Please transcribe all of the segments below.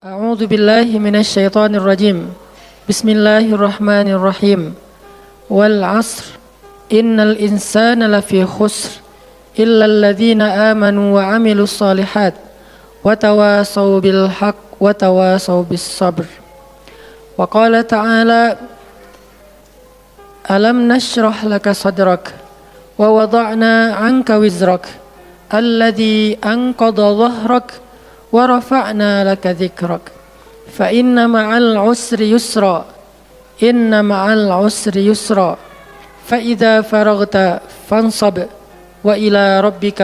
أعوذ بالله من الشيطان الرجيم بسم الله الرحمن الرحيم والعصر إن الإنسان لفي خسر إلا الذين آمنوا وعملوا الصالحات وتواصوا بالحق وتواصوا بالصبر وقال تعالى ألم نشرح لك صدرك ووضعنا عنك وزرك الذي أنقض ظهرك ورفعنا لك ذكرك فإن مع العسر يسرا إن مع العسر يسرا فإذا فرغت فانصب وإلى ربك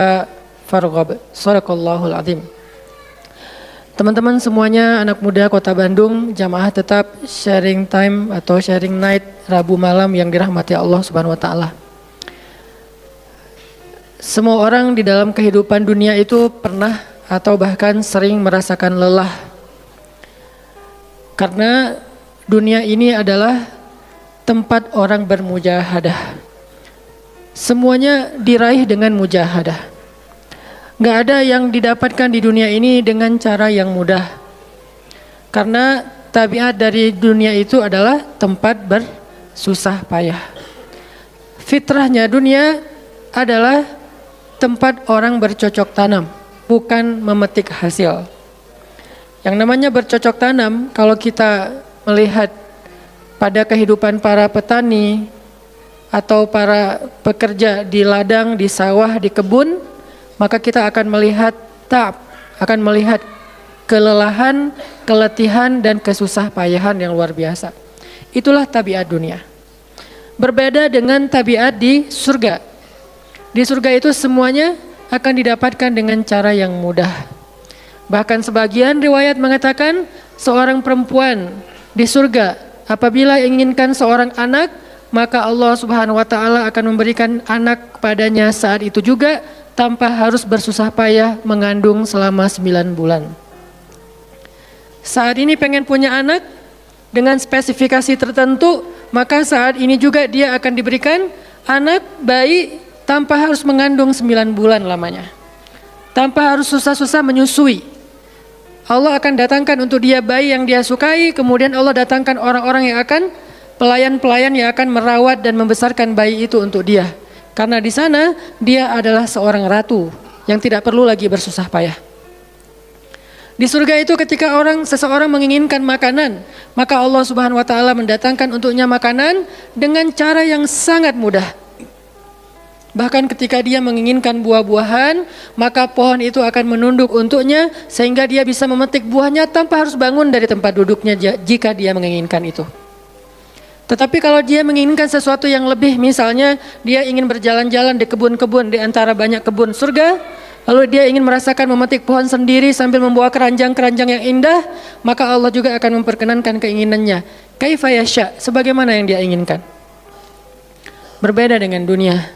farghab. Shadaqallahul azim. Teman-teman semuanya, anak muda Kota Bandung, jamaah tetap sharing time atau sharing night Rabu malam yang dirahmati Allah Subhanahu wa taala. Semua orang di dalam kehidupan dunia itu pernah atau bahkan sering merasakan lelah. Karena dunia ini adalah tempat orang bermujahadah. Semuanya diraih dengan mujahadah. Gak ada yang didapatkan di dunia ini dengan cara yang mudah. Karena tabiat dari dunia itu adalah tempat bersusah payah. Fitrahnya dunia adalah tempat orang bercocok tanam, bukan memetik hasil. Yang namanya bercocok tanam, kalau kita melihat pada kehidupan para petani atau para pekerja di ladang, di sawah, di kebun, maka kita akan melihat akan melihat kelelahan, keletihan dan kesusah payahan yang luar biasa. Itulah tabiat dunia. Berbeda dengan tabiat di surga. Di surga itu semuanya akan didapatkan dengan cara yang mudah. Bahkan sebagian riwayat mengatakan seorang perempuan di surga apabila inginkan seorang anak, maka Allah Subhanahu wa taala akan memberikan anak kepadanya saat itu juga tanpa harus bersusah payah mengandung selama 9 bulan. Saat ini pengen punya anak dengan spesifikasi tertentu, maka saat ini juga dia akan diberikan anak bayi tanpa harus mengandung 9 bulan lamanya. Tanpa harus susah-susah menyusui. Allah akan datangkan untuk dia bayi yang dia sukai, kemudian Allah datangkan orang-orang yang akan, pelayan-pelayan yang akan merawat dan membesarkan bayi itu untuk dia. Karena di sana dia adalah seorang ratu yang tidak perlu lagi bersusah payah. Di surga itu ketika seseorang menginginkan makanan, maka Allah Subhanahu wa taala mendatangkan untuknya makanan dengan cara yang sangat mudah. Bahkan ketika dia menginginkan buah-buahan, maka pohon itu akan menunduk untuknya sehingga dia bisa memetik buahnya tanpa harus bangun dari tempat duduknya jika dia menginginkan itu. Tetapi kalau dia menginginkan sesuatu yang lebih, misalnya dia ingin berjalan-jalan di kebun-kebun di antara banyak kebun surga, lalu dia ingin merasakan memetik pohon sendiri sambil membawa keranjang-keranjang yang indah, maka Allah juga akan memperkenankan keinginannya. Kaifa yasha, sebagaimana yang dia inginkan. Berbeda dengan dunia.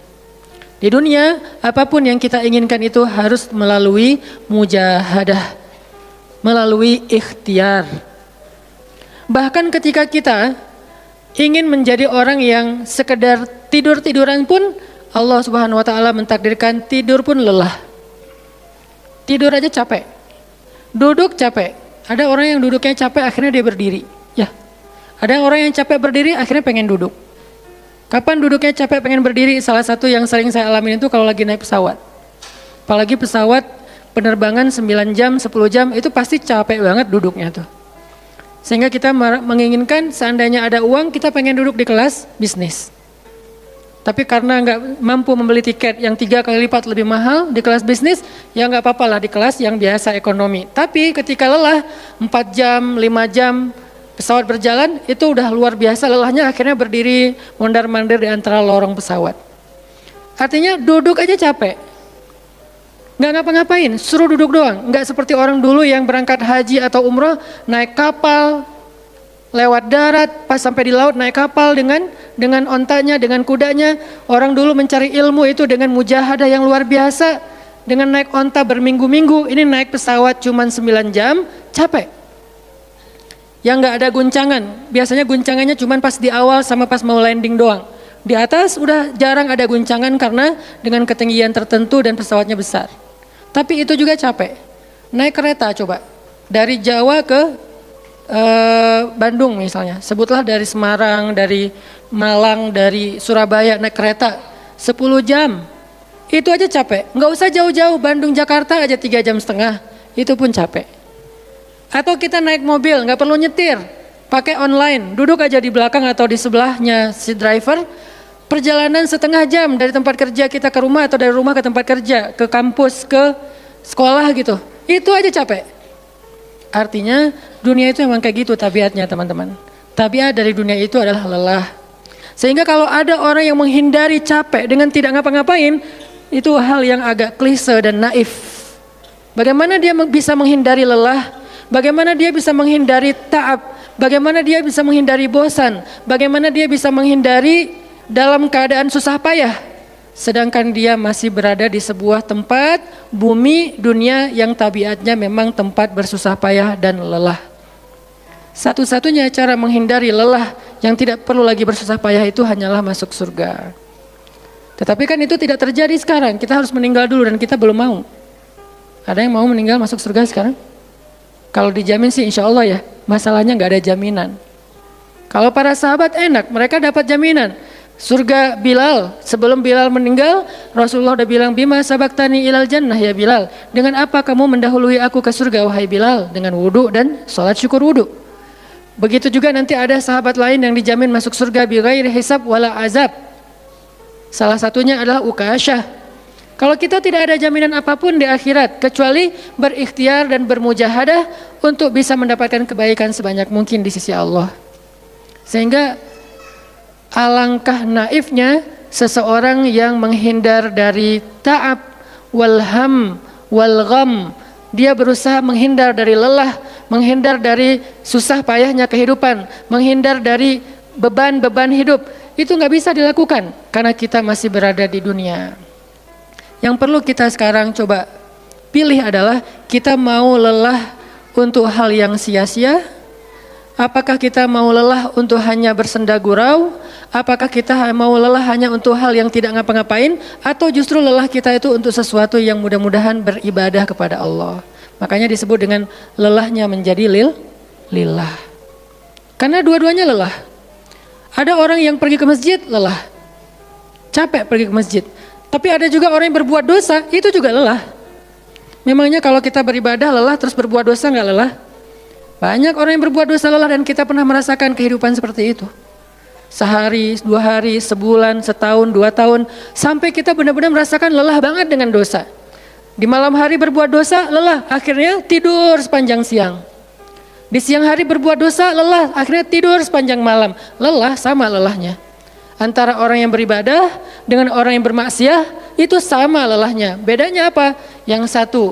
Di dunia, apapun yang kita inginkan itu harus melalui mujahadah, melalui ikhtiar. Bahkan ketika kita ingin menjadi orang yang sekedar tidur-tiduran pun, Allah Subhanahu wa taala mentakdirkan tidur pun lelah. Tidur aja capek. Duduk capek. Ada orang yang duduknya capek akhirnya dia berdiri. Ya. Ada orang yang capek berdiri akhirnya pengen duduk. Kapan duduknya capek pengen berdiri? Salah satu yang sering saya alami itu kalau lagi naik pesawat. Apalagi pesawat penerbangan 9 jam, 10 jam itu pasti capek banget duduknya tuh. Sehingga kita menginginkan seandainya ada uang kita pengen duduk di kelas bisnis. Tapi karena nggak mampu membeli tiket yang 3 kali lipat lebih mahal di kelas bisnis, ya nggak apa-apa lah di kelas yang biasa ekonomi. Tapi ketika lelah 4 jam, 5 jam pesawat berjalan itu udah luar biasa lelahnya, akhirnya berdiri mondar-mandir di antara lorong pesawat. Artinya duduk aja capek. Nggak ngapa-ngapain, suruh duduk doang. Nggak seperti orang dulu yang berangkat haji atau umroh, naik kapal, lewat darat, pas sampai di laut naik kapal dengan ontanya, dengan kudanya. Orang dulu mencari ilmu itu dengan mujahadah yang luar biasa. Dengan naik onta berminggu-minggu, ini naik pesawat cuma 9 jam, capek. Yang nggak ada guncangan, biasanya guncangannya cuma pas di awal sama pas mau landing doang. Di atas udah jarang ada guncangan karena dengan ketinggian tertentu dan pesawatnya besar. Tapi itu juga capek. Naik kereta coba. dari Jawa ke Bandung misalnya, sebutlah dari Semarang, dari Malang, dari Surabaya naik kereta 10 jam, itu aja capek. Nggak usah jauh-jauh, Bandung Jakarta aja 3,5 jam, itu pun capek. Atau kita naik mobil, nggak perlu nyetir, pakai online, duduk aja di belakang atau di sebelahnya si driver, perjalanan setengah jam dari tempat kerja kita ke rumah atau dari rumah ke tempat kerja, ke kampus, ke sekolah gitu. Itu aja capek. Artinya dunia itu memang kayak gitu tabiatnya teman-teman. Tabiat dari dunia itu adalah lelah. Sehingga kalau ada orang yang menghindari capek dengan tidak ngapa-ngapain, itu hal yang agak klise dan naif. Bagaimana dia bisa menghindari lelah? Bagaimana dia bisa menghindari ta'ab? Bagaimana dia bisa menghindari bosan? Bagaimana dia bisa menghindari dalam keadaan susah payah, sedangkan dia masih berada di sebuah tempat bumi dunia yang tabiatnya memang tempat bersusah payah dan lelah. Satu-satunya cara menghindari lelah yang tidak perlu lagi bersusah payah itu hanyalah masuk surga. Tetapi kan itu tidak terjadi sekarang. Kita harus meninggal dulu dan kita belum mau. Ada yang mau meninggal masuk surga sekarang? Kalau dijamin sih insya Allah ya. Masalahnya nggak ada jaminan. Kalau para sahabat enak, mereka dapat jaminan. Surga Bilal, sebelum Bilal meninggal, Rasulullah udah bilang, bima sabaktani ilal jannah ya Bilal. Dengan apa kamu mendahului aku ke surga wahai Bilal? Dengan wudu dan sholat syukur wudu. Begitu juga nanti ada sahabat lain yang dijamin masuk surga bighairi hisab wala azab. Salah satunya adalah Ukasyah. Kalau kita tidak ada jaminan apapun di akhirat, kecuali berikhtiar dan bermujahadah untuk bisa mendapatkan kebaikan sebanyak mungkin di sisi Allah. Sehingga alangkah naifnya seseorang yang menghindar dari ta'ab wal ham wal gham. Dia berusaha menghindar dari lelah, menghindar dari susah payahnya kehidupan, menghindar dari beban-beban hidup. Itu nggak bisa dilakukan karena kita masih berada di dunia. Yang perlu kita sekarang coba pilih adalah kita mau lelah untuk hal yang sia-sia. Apakah kita mau lelah untuk hanya bersenda gurau? Apakah kita mau lelah hanya untuk hal yang tidak ngapa-ngapain? Atau justru lelah kita itu untuk sesuatu yang mudah-mudahan beribadah kepada Allah? Makanya disebut dengan lelahnya menjadi lillah. Karena dua-duanya lelah. Ada orang yang pergi ke masjid lelah, capek pergi ke masjid. Tapi ada juga orang yang berbuat dosa, itu juga lelah. Memangnya kalau kita beribadah lelah terus berbuat dosa nggak lelah? Banyak orang yang berbuat dosa lelah dan kita pernah merasakan kehidupan seperti itu. Sehari, 2 hari, sebulan, setahun, 2 tahun. Sampai kita benar-benar merasakan lelah banget dengan dosa. Di malam hari berbuat dosa, lelah. Akhirnya tidur sepanjang siang. Di siang hari berbuat dosa, lelah. Akhirnya tidur sepanjang malam. Lelah sama lelahnya. Antara orang yang beribadah dengan orang yang bermaksiat, itu sama lelahnya. Bedanya apa? Yang satu,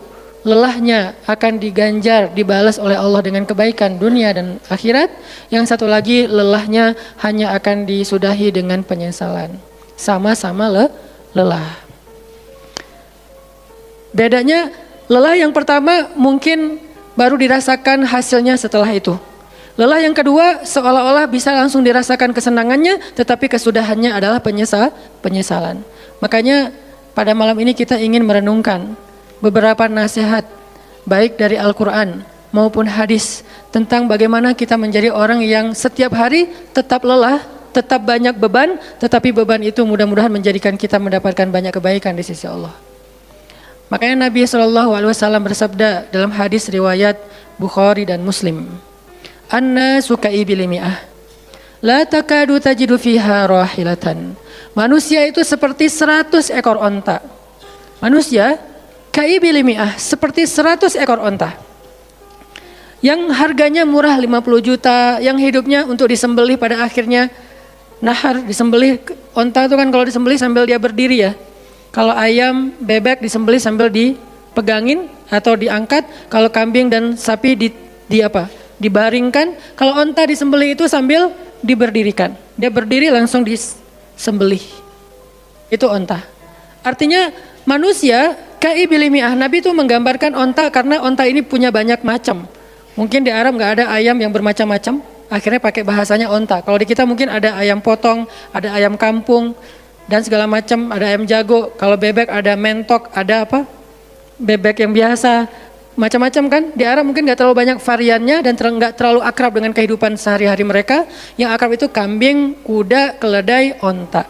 lelahnya akan diganjar, dibalas oleh Allah dengan kebaikan dunia dan akhirat. Yang satu lagi lelahnya hanya akan disudahi dengan penyesalan. Sama-sama lelah. Bedanya lelah yang pertama mungkin baru dirasakan hasilnya setelah itu. Lelah yang kedua seolah-olah bisa langsung dirasakan kesenangannya, tetapi kesudahannya adalah penyesalan. Makanya pada malam ini kita ingin merenungkan beberapa nasihat baik dari Al-Quran maupun hadis tentang bagaimana kita menjadi orang yang setiap hari tetap lelah, tetap banyak beban, tetapi beban itu mudah-mudahan menjadikan kita mendapatkan banyak kebaikan di sisi Allah. Makanya Nabi SAW bersabda dalam hadis riwayat Bukhari dan Muslim, An-nasu ka'ibili mi'ah, la takadu tajidu fiha rahilatan. Manusia itu seperti 100 ekor onta. Manusia ka'ibili mi'ah, seperti 100 ekor onta. Yang harganya murah 50 juta, yang hidupnya untuk disembelih pada akhirnya nahar, disembelih. Onta itu kan kalau disembelih sambil dia berdiri ya. Kalau ayam, bebek disembelih sambil dipegangin atau diangkat. Kalau kambing dan sapi dibaringkan. Kalau onta disembelih itu sambil diberdirikan. Dia berdiri langsung disembelih. Itu onta. Artinya manusia ka'ibili mi'ah. Nabi itu menggambarkan onta karena onta ini punya banyak macam. Mungkin di Arab nggak ada ayam yang bermacam-macam. Akhirnya pakai bahasanya onta. Kalau di kita mungkin ada ayam potong, ada ayam kampung, dan segala macam, ada ayam jago. Kalau bebek ada mentok, ada apa? Bebek yang biasa. macam-macam kan. Di Arab mungkin nggak terlalu banyak variannya dan nggak terlalu akrab dengan kehidupan sehari-hari mereka. Yang akrab itu kambing, kuda, keledai, onta.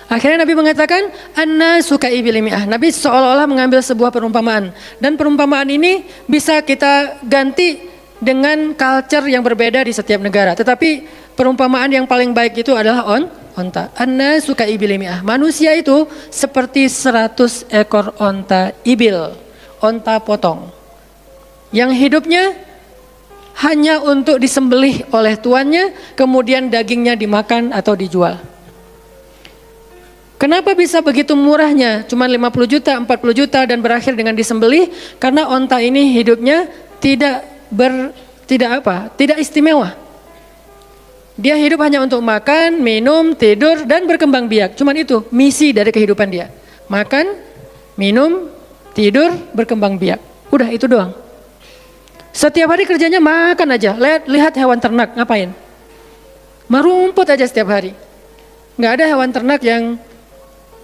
Akhirnya Nabi mengatakan, "An-nasu ka'ibili mi'ah." Nabi seolah-olah mengambil sebuah perumpamaan. Dan perumpamaan ini bisa kita ganti dengan culture yang berbeda di setiap negara. Tetapi perumpamaan yang paling baik itu adalah onta. An-nasu ka'ibili mi'ah. Manusia itu seperti 100 ekor onta ibil. Onta potong yang hidupnya hanya untuk disembelih oleh tuannya, kemudian dagingnya dimakan atau dijual. Kenapa bisa begitu murahnya? Cuma 50 juta, 40 juta dan berakhir dengan disembelih? Karena onta ini hidupnya tidak istimewa. Dia hidup hanya untuk makan, minum, tidur dan berkembang biak. Cuman itu misi dari kehidupan dia. Makan, minum, tidur, berkembang biak. Udah itu doang. Setiap hari kerjanya makan aja. Lihat hewan ternak ngapain? Merumput aja setiap hari. Nggak ada hewan ternak yang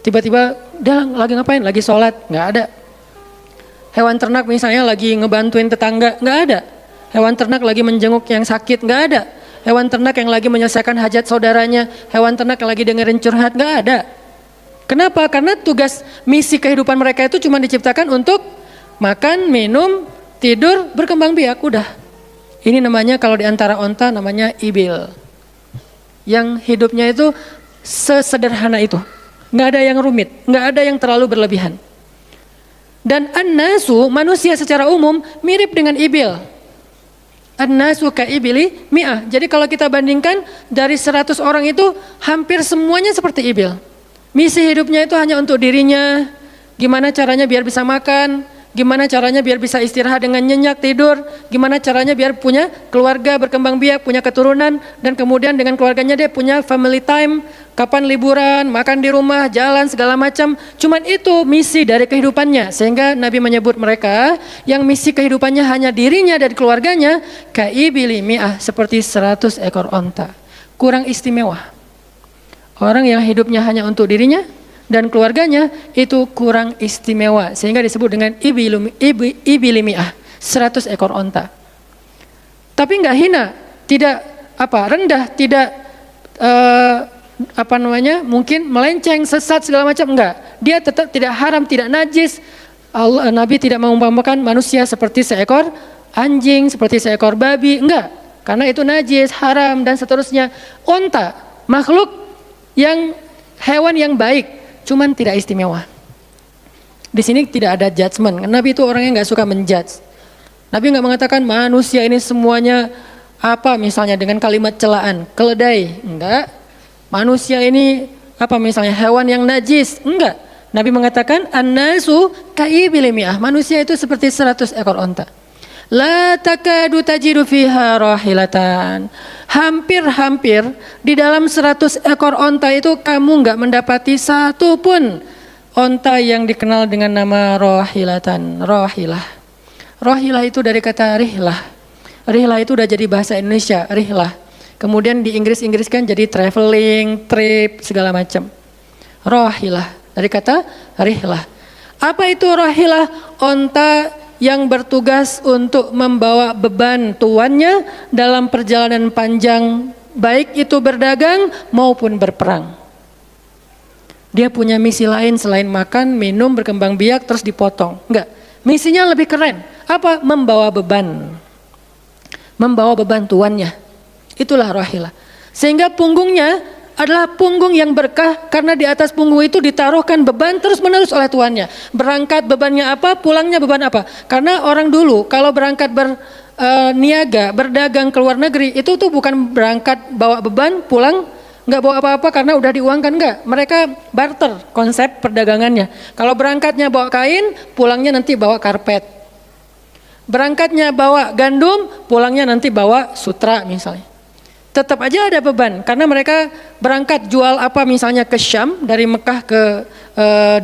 tiba-tiba dia lagi ngapain? Lagi sholat. Nggak ada. Hewan ternak misalnya lagi ngebantuin tetangga. Nggak ada. Hewan ternak lagi menjenguk yang sakit. Nggak ada. Hewan ternak yang lagi menyelesaikan hajat saudaranya. Hewan ternak yang lagi dengerin curhat. Nggak ada. Kenapa? Karena tugas misi kehidupan mereka itu cuma diciptakan untuk makan, minum, tidur, berkembang biak, udah. Ini namanya kalau di antara onta namanya ibil. Yang hidupnya itu sesederhana itu. Nggak ada yang rumit, nggak ada yang terlalu berlebihan. Dan an-nasu, manusia secara umum mirip dengan ibil. An-nasu ka'ibili mi'ah. Jadi kalau kita bandingkan dari 100 orang itu hampir semuanya seperti ibil. Misi hidupnya itu hanya untuk dirinya, gimana caranya biar bisa makan, gimana caranya biar bisa istirahat dengan nyenyak tidur, gimana caranya biar punya keluarga, berkembang biak, punya keturunan, dan kemudian dengan keluarganya dia punya family time, kapan liburan, makan di rumah, jalan, segala macam. Cuman itu misi dari kehidupannya, sehingga Nabi menyebut mereka yang misi kehidupannya hanya dirinya dan keluarganya, ka'ibili mi'ah, seperti 100 ekor onta. Kurang istimewa. Orang yang hidupnya hanya untuk dirinya dan keluarganya itu kurang istimewa, sehingga disebut dengan ibilimi'ah, 100 ekor onta. Tapi enggak hina, tidak rendah, tidak mungkin melenceng, sesat segala macam, enggak. Dia tetap tidak haram, tidak najis. Nabi tidak mengumpamakan manusia seperti seekor anjing, seperti seekor babi, enggak. Karena itu najis, haram dan seterusnya. Onta, makhluk yang hewan yang baik, cuman tidak istimewa. Di sini tidak ada judgement. Nabi itu orangnya nggak suka menjudge. Nabi nggak mengatakan manusia ini semuanya misalnya dengan kalimat celaan, keledai, enggak. Manusia ini misalnya hewan yang najis, enggak. Nabi mengatakan an-nasu ka'ibili mi'ah, manusia itu seperti 100 ekor onta. La takadu tajidu fiha rahilatan. Hampir-hampir di dalam 100 ekor onta itu kamu enggak mendapati satu pun onta yang dikenal dengan nama rahilatan. Rahilah itu dari kata rihlah. Rihlah itu udah jadi bahasa Indonesia, rihlah. Kemudian di Inggris kan jadi traveling, trip, segala macam. Rahilah dari kata rihlah. Apa itu rahilah? Onta yang bertugas untuk membawa beban tuannya dalam perjalanan panjang, baik itu berdagang maupun berperang. Dia punya misi lain selain makan, minum, berkembang biak, terus dipotong. Enggak, misinya lebih keren. Apa? Membawa beban. Membawa beban tuannya. Itulah rahilah. Sehingga punggungnya adalah punggung yang berkah, karena di atas punggung itu ditaruhkan beban terus menerus oleh tuannya. Berangkat bebannya apa, pulangnya beban apa. Karena orang dulu kalau berangkat berniaga, berdagang ke luar negeri, itu tuh bukan berangkat bawa beban, pulang nggak bawa apa-apa karena udah diuangkan, enggak. Mereka barter konsep perdagangannya. Kalau berangkatnya bawa kain, pulangnya nanti bawa karpet. Berangkatnya bawa gandum, pulangnya nanti bawa sutra misalnya. Tetap aja ada beban, karena mereka berangkat jual misalnya ke Syam, dari Mekah ke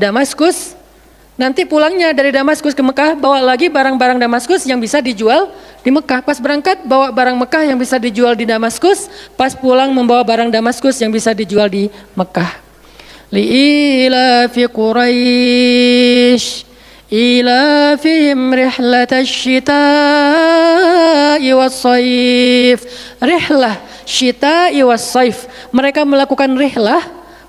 Damaskus, nanti pulangnya dari Damaskus ke Mekah bawa lagi barang-barang Damaskus yang bisa dijual di Mekah. Pas berangkat bawa barang Mekah yang bisa dijual di Damaskus, pas pulang membawa barang Damaskus yang bisa dijual di Mekah. Li'ila fi Quraisy Ilafihim rihlatash syita'i was-saif. Rihlah syita'i was-saif. Mereka melakukan rihlah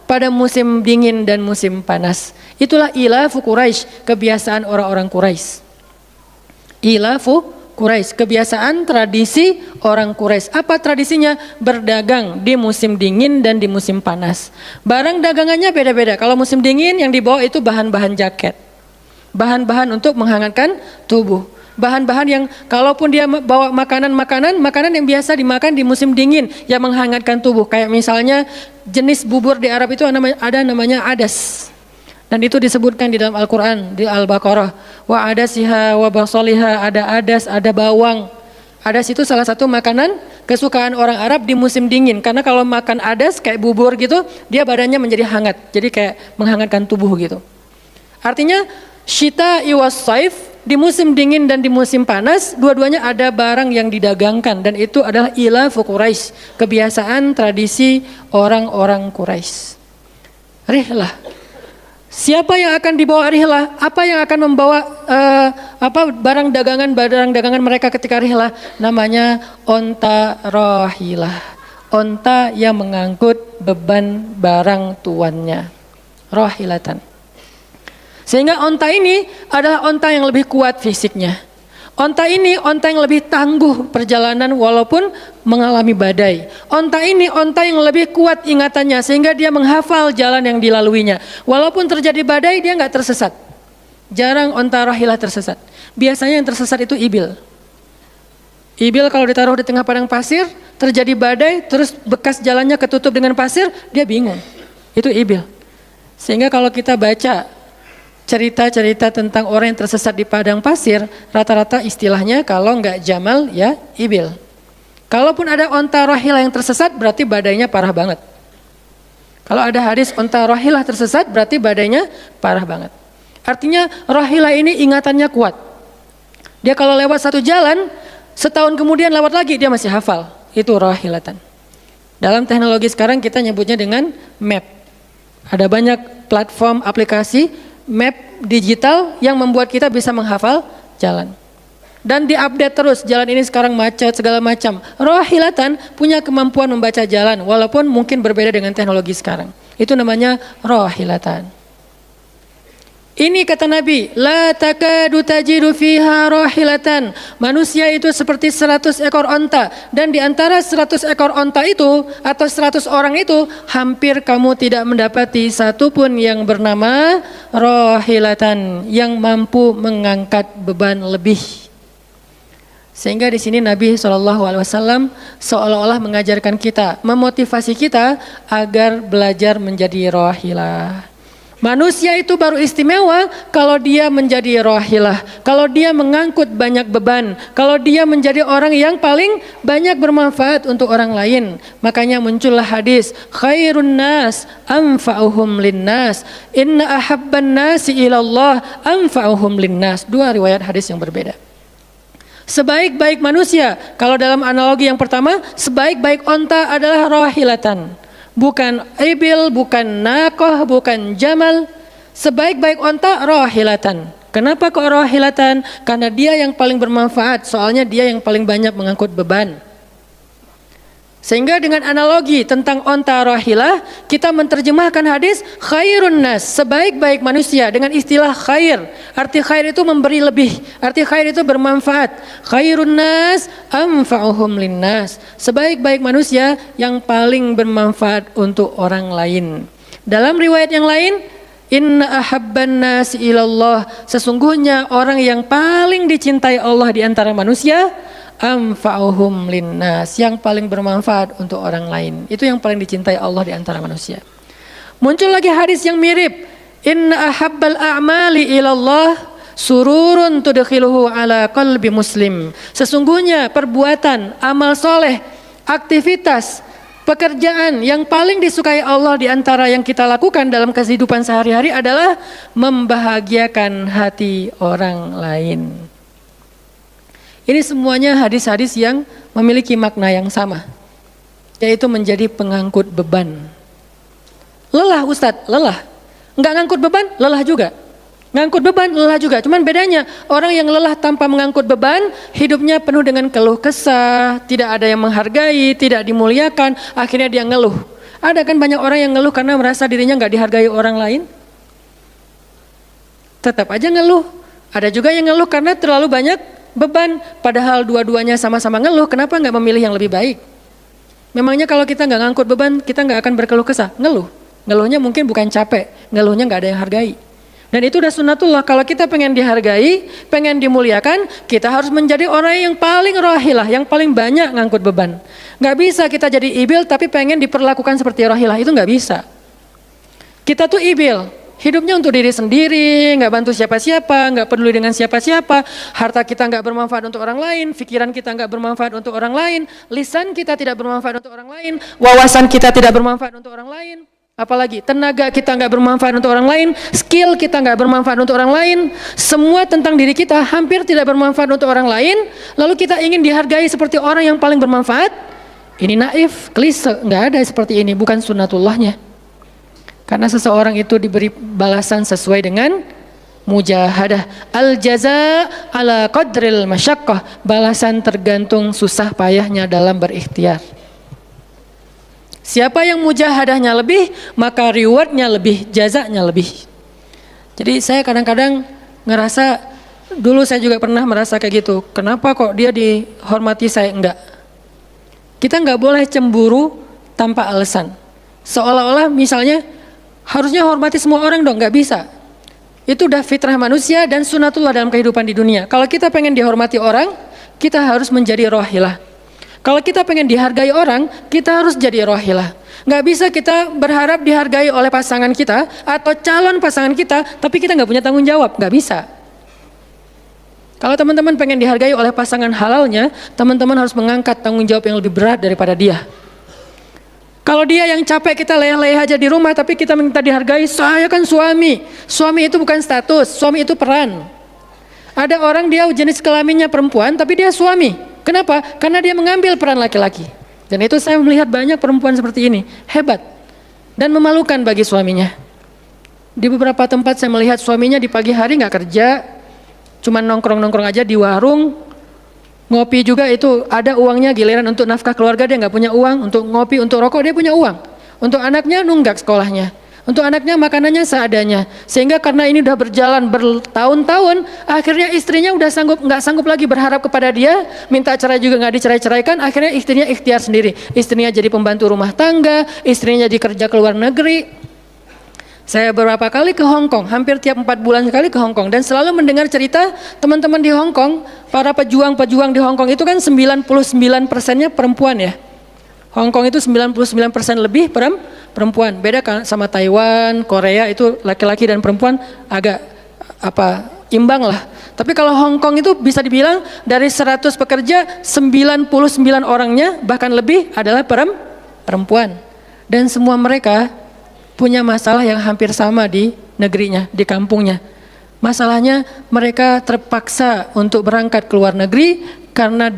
pada musim dingin dan musim panas. Itulah ilafu Quraisy, kebiasaan orang-orang Quraisy. Ilafu Quraisy, kebiasaan tradisi orang Quraisy. Apa tradisinya? Berdagang di musim dingin dan di musim panas. Barang dagangannya beda-beda. Kalau musim dingin yang dibawa itu bahan-bahan jaket, bahan-bahan untuk menghangatkan tubuh. Bahan-bahan yang kalaupun dia bawa makanan yang biasa dimakan di musim dingin yang menghangatkan tubuh. Kayak misalnya jenis bubur di Arab itu ada namanya adas. Dan itu disebutkan di dalam Al-Quran, di Al-Baqarah. Wa adasiha wa basaliha, ada adas, ada bawang. Adas itu salah satu makanan kesukaan orang Arab di musim dingin. Karena kalau makan adas kayak bubur gitu, dia badannya menjadi hangat. Jadi kayak menghangatkan tubuh gitu. Artinya syita'i was-saif, di musim dingin dan di musim panas, dua-duanya ada barang yang didagangkan. Dan itu adalah ilafu Quraisy, kebiasaan tradisi orang-orang Quraisy. Rihlah. Siapa yang akan dibawa rihlah? Apa yang akan membawa barang dagangan mereka ketika rihlah? Namanya onta rahilah. Onta yang mengangkut beban barang tuannya. Rahilatan. Sehingga onta ini adalah onta yang lebih kuat fisiknya. Onta ini onta yang lebih tangguh perjalanan walaupun mengalami badai. Onta ini onta yang lebih kuat ingatannya sehingga dia menghafal jalan yang dilaluinya. Walaupun terjadi badai dia nggak tersesat. Jarang onta rahilah tersesat. Biasanya yang tersesat itu ibil. Ibil kalau ditaruh di tengah padang pasir, terjadi badai, terus bekas jalannya ketutup dengan pasir, dia bingung. Itu ibil. Sehingga kalau kita baca cerita-cerita tentang orang yang tersesat di padang pasir, rata-rata istilahnya kalau nggak jamal ya ibil. Kalaupun ada onta rahilah yang tersesat berarti badainya parah banget. Kalau ada hadis onta rahilah tersesat berarti badainya parah banget. Artinya rahilah ini ingatannya kuat. Dia kalau lewat satu jalan, setahun kemudian lewat lagi dia masih hafal. Itu rahilatan. Dalam teknologi sekarang kita nyebutnya dengan map. Ada banyak platform aplikasi map digital yang membuat kita bisa menghafal jalan. Dan diupdate terus, jalan ini sekarang macet segala macam. Rahilatan punya kemampuan membaca jalan walaupun mungkin berbeda dengan teknologi sekarang. Itu namanya rahilatan. Ini kata Nabi, la takadu tajidu fiha rahilatan. Manusia itu seperti 100 ekor onta. Dan di antara 100 ekor onta itu, atau 100 orang itu, hampir kamu tidak mendapati satupun yang bernama rahilatan, yang mampu mengangkat beban lebih. Sehingga di sini Nabi SAW seolah-olah mengajarkan kita, memotivasi kita agar belajar menjadi rahilah. Manusia itu baru istimewa kalau dia menjadi rahilah, kalau dia mengangkut banyak beban, kalau dia menjadi orang yang paling banyak bermanfaat untuk orang lain. Makanya muncullah hadis, khairun nas anfa'uhum linnas, inna ahabban nasi ilallah anfa'uhum linnas. Dua riwayat hadis yang berbeda. Sebaik-baik manusia, kalau dalam analogi yang pertama, sebaik-baik onta adalah rahilatan. Bukan ibil, bukan nakoh, bukan jamal. Sebaik-baik onta rahilatan. Kenapa kok rahilatan? Karena dia yang paling bermanfaat. Soalnya dia yang paling banyak mengangkut beban. Sehingga dengan analogi tentang onta rahilah, kita menerjemahkan hadis khairun nas, sebaik-baik manusia dengan istilah khair. Arti khair itu memberi lebih, arti khair itu bermanfaat. Khairun nas anfa'uhum linnas, sebaik-baik manusia yang paling bermanfaat untuk orang lain. Dalam riwayat yang lain, inna ahabban nas ilallah, sesungguhnya orang yang paling dicintai Allah di antara manusia, anfa'uhum linnas, yang paling bermanfaat untuk orang lain. Itu yang paling dicintai Allah di antara manusia. Muncul lagi hadis yang mirip, inna ahabbal a'mali ilallah sururun tudkhiluhu ala qalbi muslim. Sesungguhnya perbuatan, amal soleh, aktivitas, pekerjaan yang paling disukai Allah di antara yang kita lakukan dalam kehidupan sehari-hari adalah membahagiakan hati orang lain. Ini semuanya hadis-hadis yang memiliki makna yang sama, yaitu menjadi pengangkut beban. Lelah Ustadz, lelah. Enggak ngangkut beban, lelah juga. Ngangkut beban lelah juga, cuman bedanya orang yang lelah tanpa mengangkut beban, hidupnya penuh dengan keluh kesah, tidak ada yang menghargai, tidak dimuliakan, akhirnya dia ngeluh. Ada kan banyak orang yang ngeluh karena merasa dirinya nggak dihargai orang lain, tetap aja ngeluh. Ada juga yang ngeluh karena terlalu banyak beban, padahal dua-duanya sama-sama ngeluh, kenapa nggak memilih yang lebih baik? Memangnya kalau kita nggak ngangkut beban, kita nggak akan berkeluh kesah? Ngeluh, ngeluhnya mungkin bukan capek, ngeluhnya nggak ada yang hargai. Dan itu udah sunnatullah, kalau kita pengen dihargai, pengen dimuliakan, kita harus menjadi orang yang paling rahilah, yang paling banyak ngangkut beban. Gak bisa kita jadi ibil tapi pengen diperlakukan seperti rahilah, itu gak bisa. Kita tuh ibil, hidupnya untuk diri sendiri, gak bantu siapa-siapa, gak peduli dengan siapa-siapa, harta kita gak bermanfaat untuk orang lain, pikiran kita gak bermanfaat untuk orang lain, lisan kita tidak bermanfaat untuk orang lain, wawasan kita tidak bermanfaat untuk orang lain. Apalagi tenaga kita nggak bermanfaat untuk orang lain, skill kita nggak bermanfaat untuk orang lain, semua tentang diri kita hampir tidak bermanfaat untuk orang lain. Lalu kita ingin dihargai seperti orang yang paling bermanfaat. Ini naif, klise, nggak ada seperti ini, bukan sunnatullahnya. Karena seseorang itu diberi balasan sesuai dengan mujahadah. Al jaza ala qadril masyaqqah, balasan tergantung susah payahnya dalam berikhtiar. Siapa yang mujahadahnya lebih, maka rewardnya lebih, jazanya lebih. Jadi saya kadang-kadang ngerasa, dulu saya juga pernah merasa kayak gitu. Kenapa kok dia dihormati saya enggak? Kita enggak boleh cemburu tanpa alasan. Seolah-olah misalnya harusnya hormati semua orang dong, enggak bisa. Itu udah fitrah manusia dan sunatullah dalam kehidupan di dunia. Kalau kita pengen dihormati orang, kita harus menjadi rahilah. Kalau kita pengen dihargai orang, kita harus jadi rahilah. Nggak bisa kita berharap dihargai oleh pasangan kita atau calon pasangan kita, tapi kita nggak punya tanggung jawab, nggak bisa. Kalau teman-teman pengen dihargai oleh pasangan halalnya, teman-teman harus mengangkat tanggung jawab yang lebih berat daripada dia. Kalau dia yang capek kita leleh aja di rumah, tapi kita minta dihargai, saya kan suami. Suami itu bukan status, suami itu peran. Ada orang dia jenis kelaminnya perempuan, tapi dia suami. Kenapa? Karena dia mengambil peran laki-laki. Dan itu saya melihat banyak perempuan seperti ini, hebat dan memalukan bagi suaminya. Di beberapa tempat saya melihat suaminya di pagi hari nggak kerja, cuma nongkrong-nongkrong aja di warung, ngopi juga itu ada uangnya, giliran untuk nafkah keluarga dia nggak punya uang, untuk ngopi, untuk rokok dia punya uang, untuk anaknya nunggak sekolahnya, untuk anaknya makanannya seadanya. Sehingga karena ini udah berjalan bertahun-tahun, akhirnya istrinya udah nggak sanggup lagi berharap kepada dia, minta cerai juga nggak dicerai-ceraikan, akhirnya istrinya ikhtiar sendiri. Istrinya jadi pembantu rumah tangga, istrinya jadi kerja ke luar negeri. Saya beberapa kali ke Hong Kong, hampir tiap 4 bulan sekali ke Hong Kong, dan selalu mendengar cerita teman-teman di Hong Kong, para pejuang-pejuang di Hong Kong itu kan 99%-nya perempuan ya. Hong Kong itu 99% lebih perempuan. Beda kan sama Taiwan, Korea itu laki-laki dan perempuan agak imbang lah. Tapi kalau Hong Kong itu bisa dibilang dari 100 pekerja 99 orangnya bahkan lebih adalah perempuan. Dan semua mereka punya masalah yang hampir sama di negerinya, di kampungnya. Masalahnya mereka terpaksa untuk berangkat ke luar negeri karena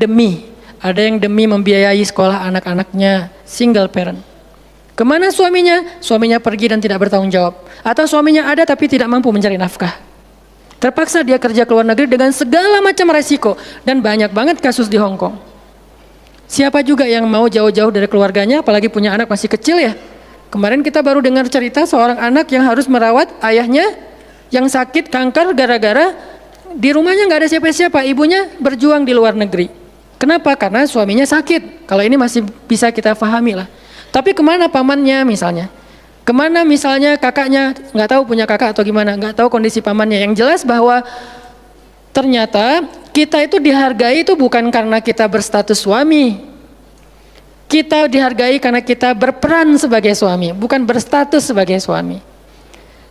ada yang demi membiayai sekolah anak-anaknya, single parent. Kemana suaminya? Suaminya pergi dan tidak bertanggung jawab. Atau suaminya ada tapi tidak mampu mencari nafkah. Terpaksa dia kerja ke luar negeri dengan segala macam resiko. Dan banyak banget kasus di Hong Kong. Siapa juga yang mau jauh-jauh dari keluarganya, apalagi punya anak masih kecil ya. Kemarin kita baru dengar cerita seorang anak yang harus merawat ayahnya yang sakit kanker gara-gara di rumahnya nggak ada siapa-siapa. Ibunya berjuang di luar negeri. Kenapa? Karena suaminya sakit. Kalau ini masih bisa kita pahami lah. Tapi kemana pamannya misalnya? Kemana misalnya kakaknya? Nggak tahu punya kakak atau gimana? Nggak tahu kondisi pamannya. Yang jelas bahwa ternyata kita itu dihargai itu bukan karena kita berstatus suami. Kita dihargai karena kita berperan sebagai suami, bukan berstatus sebagai suami.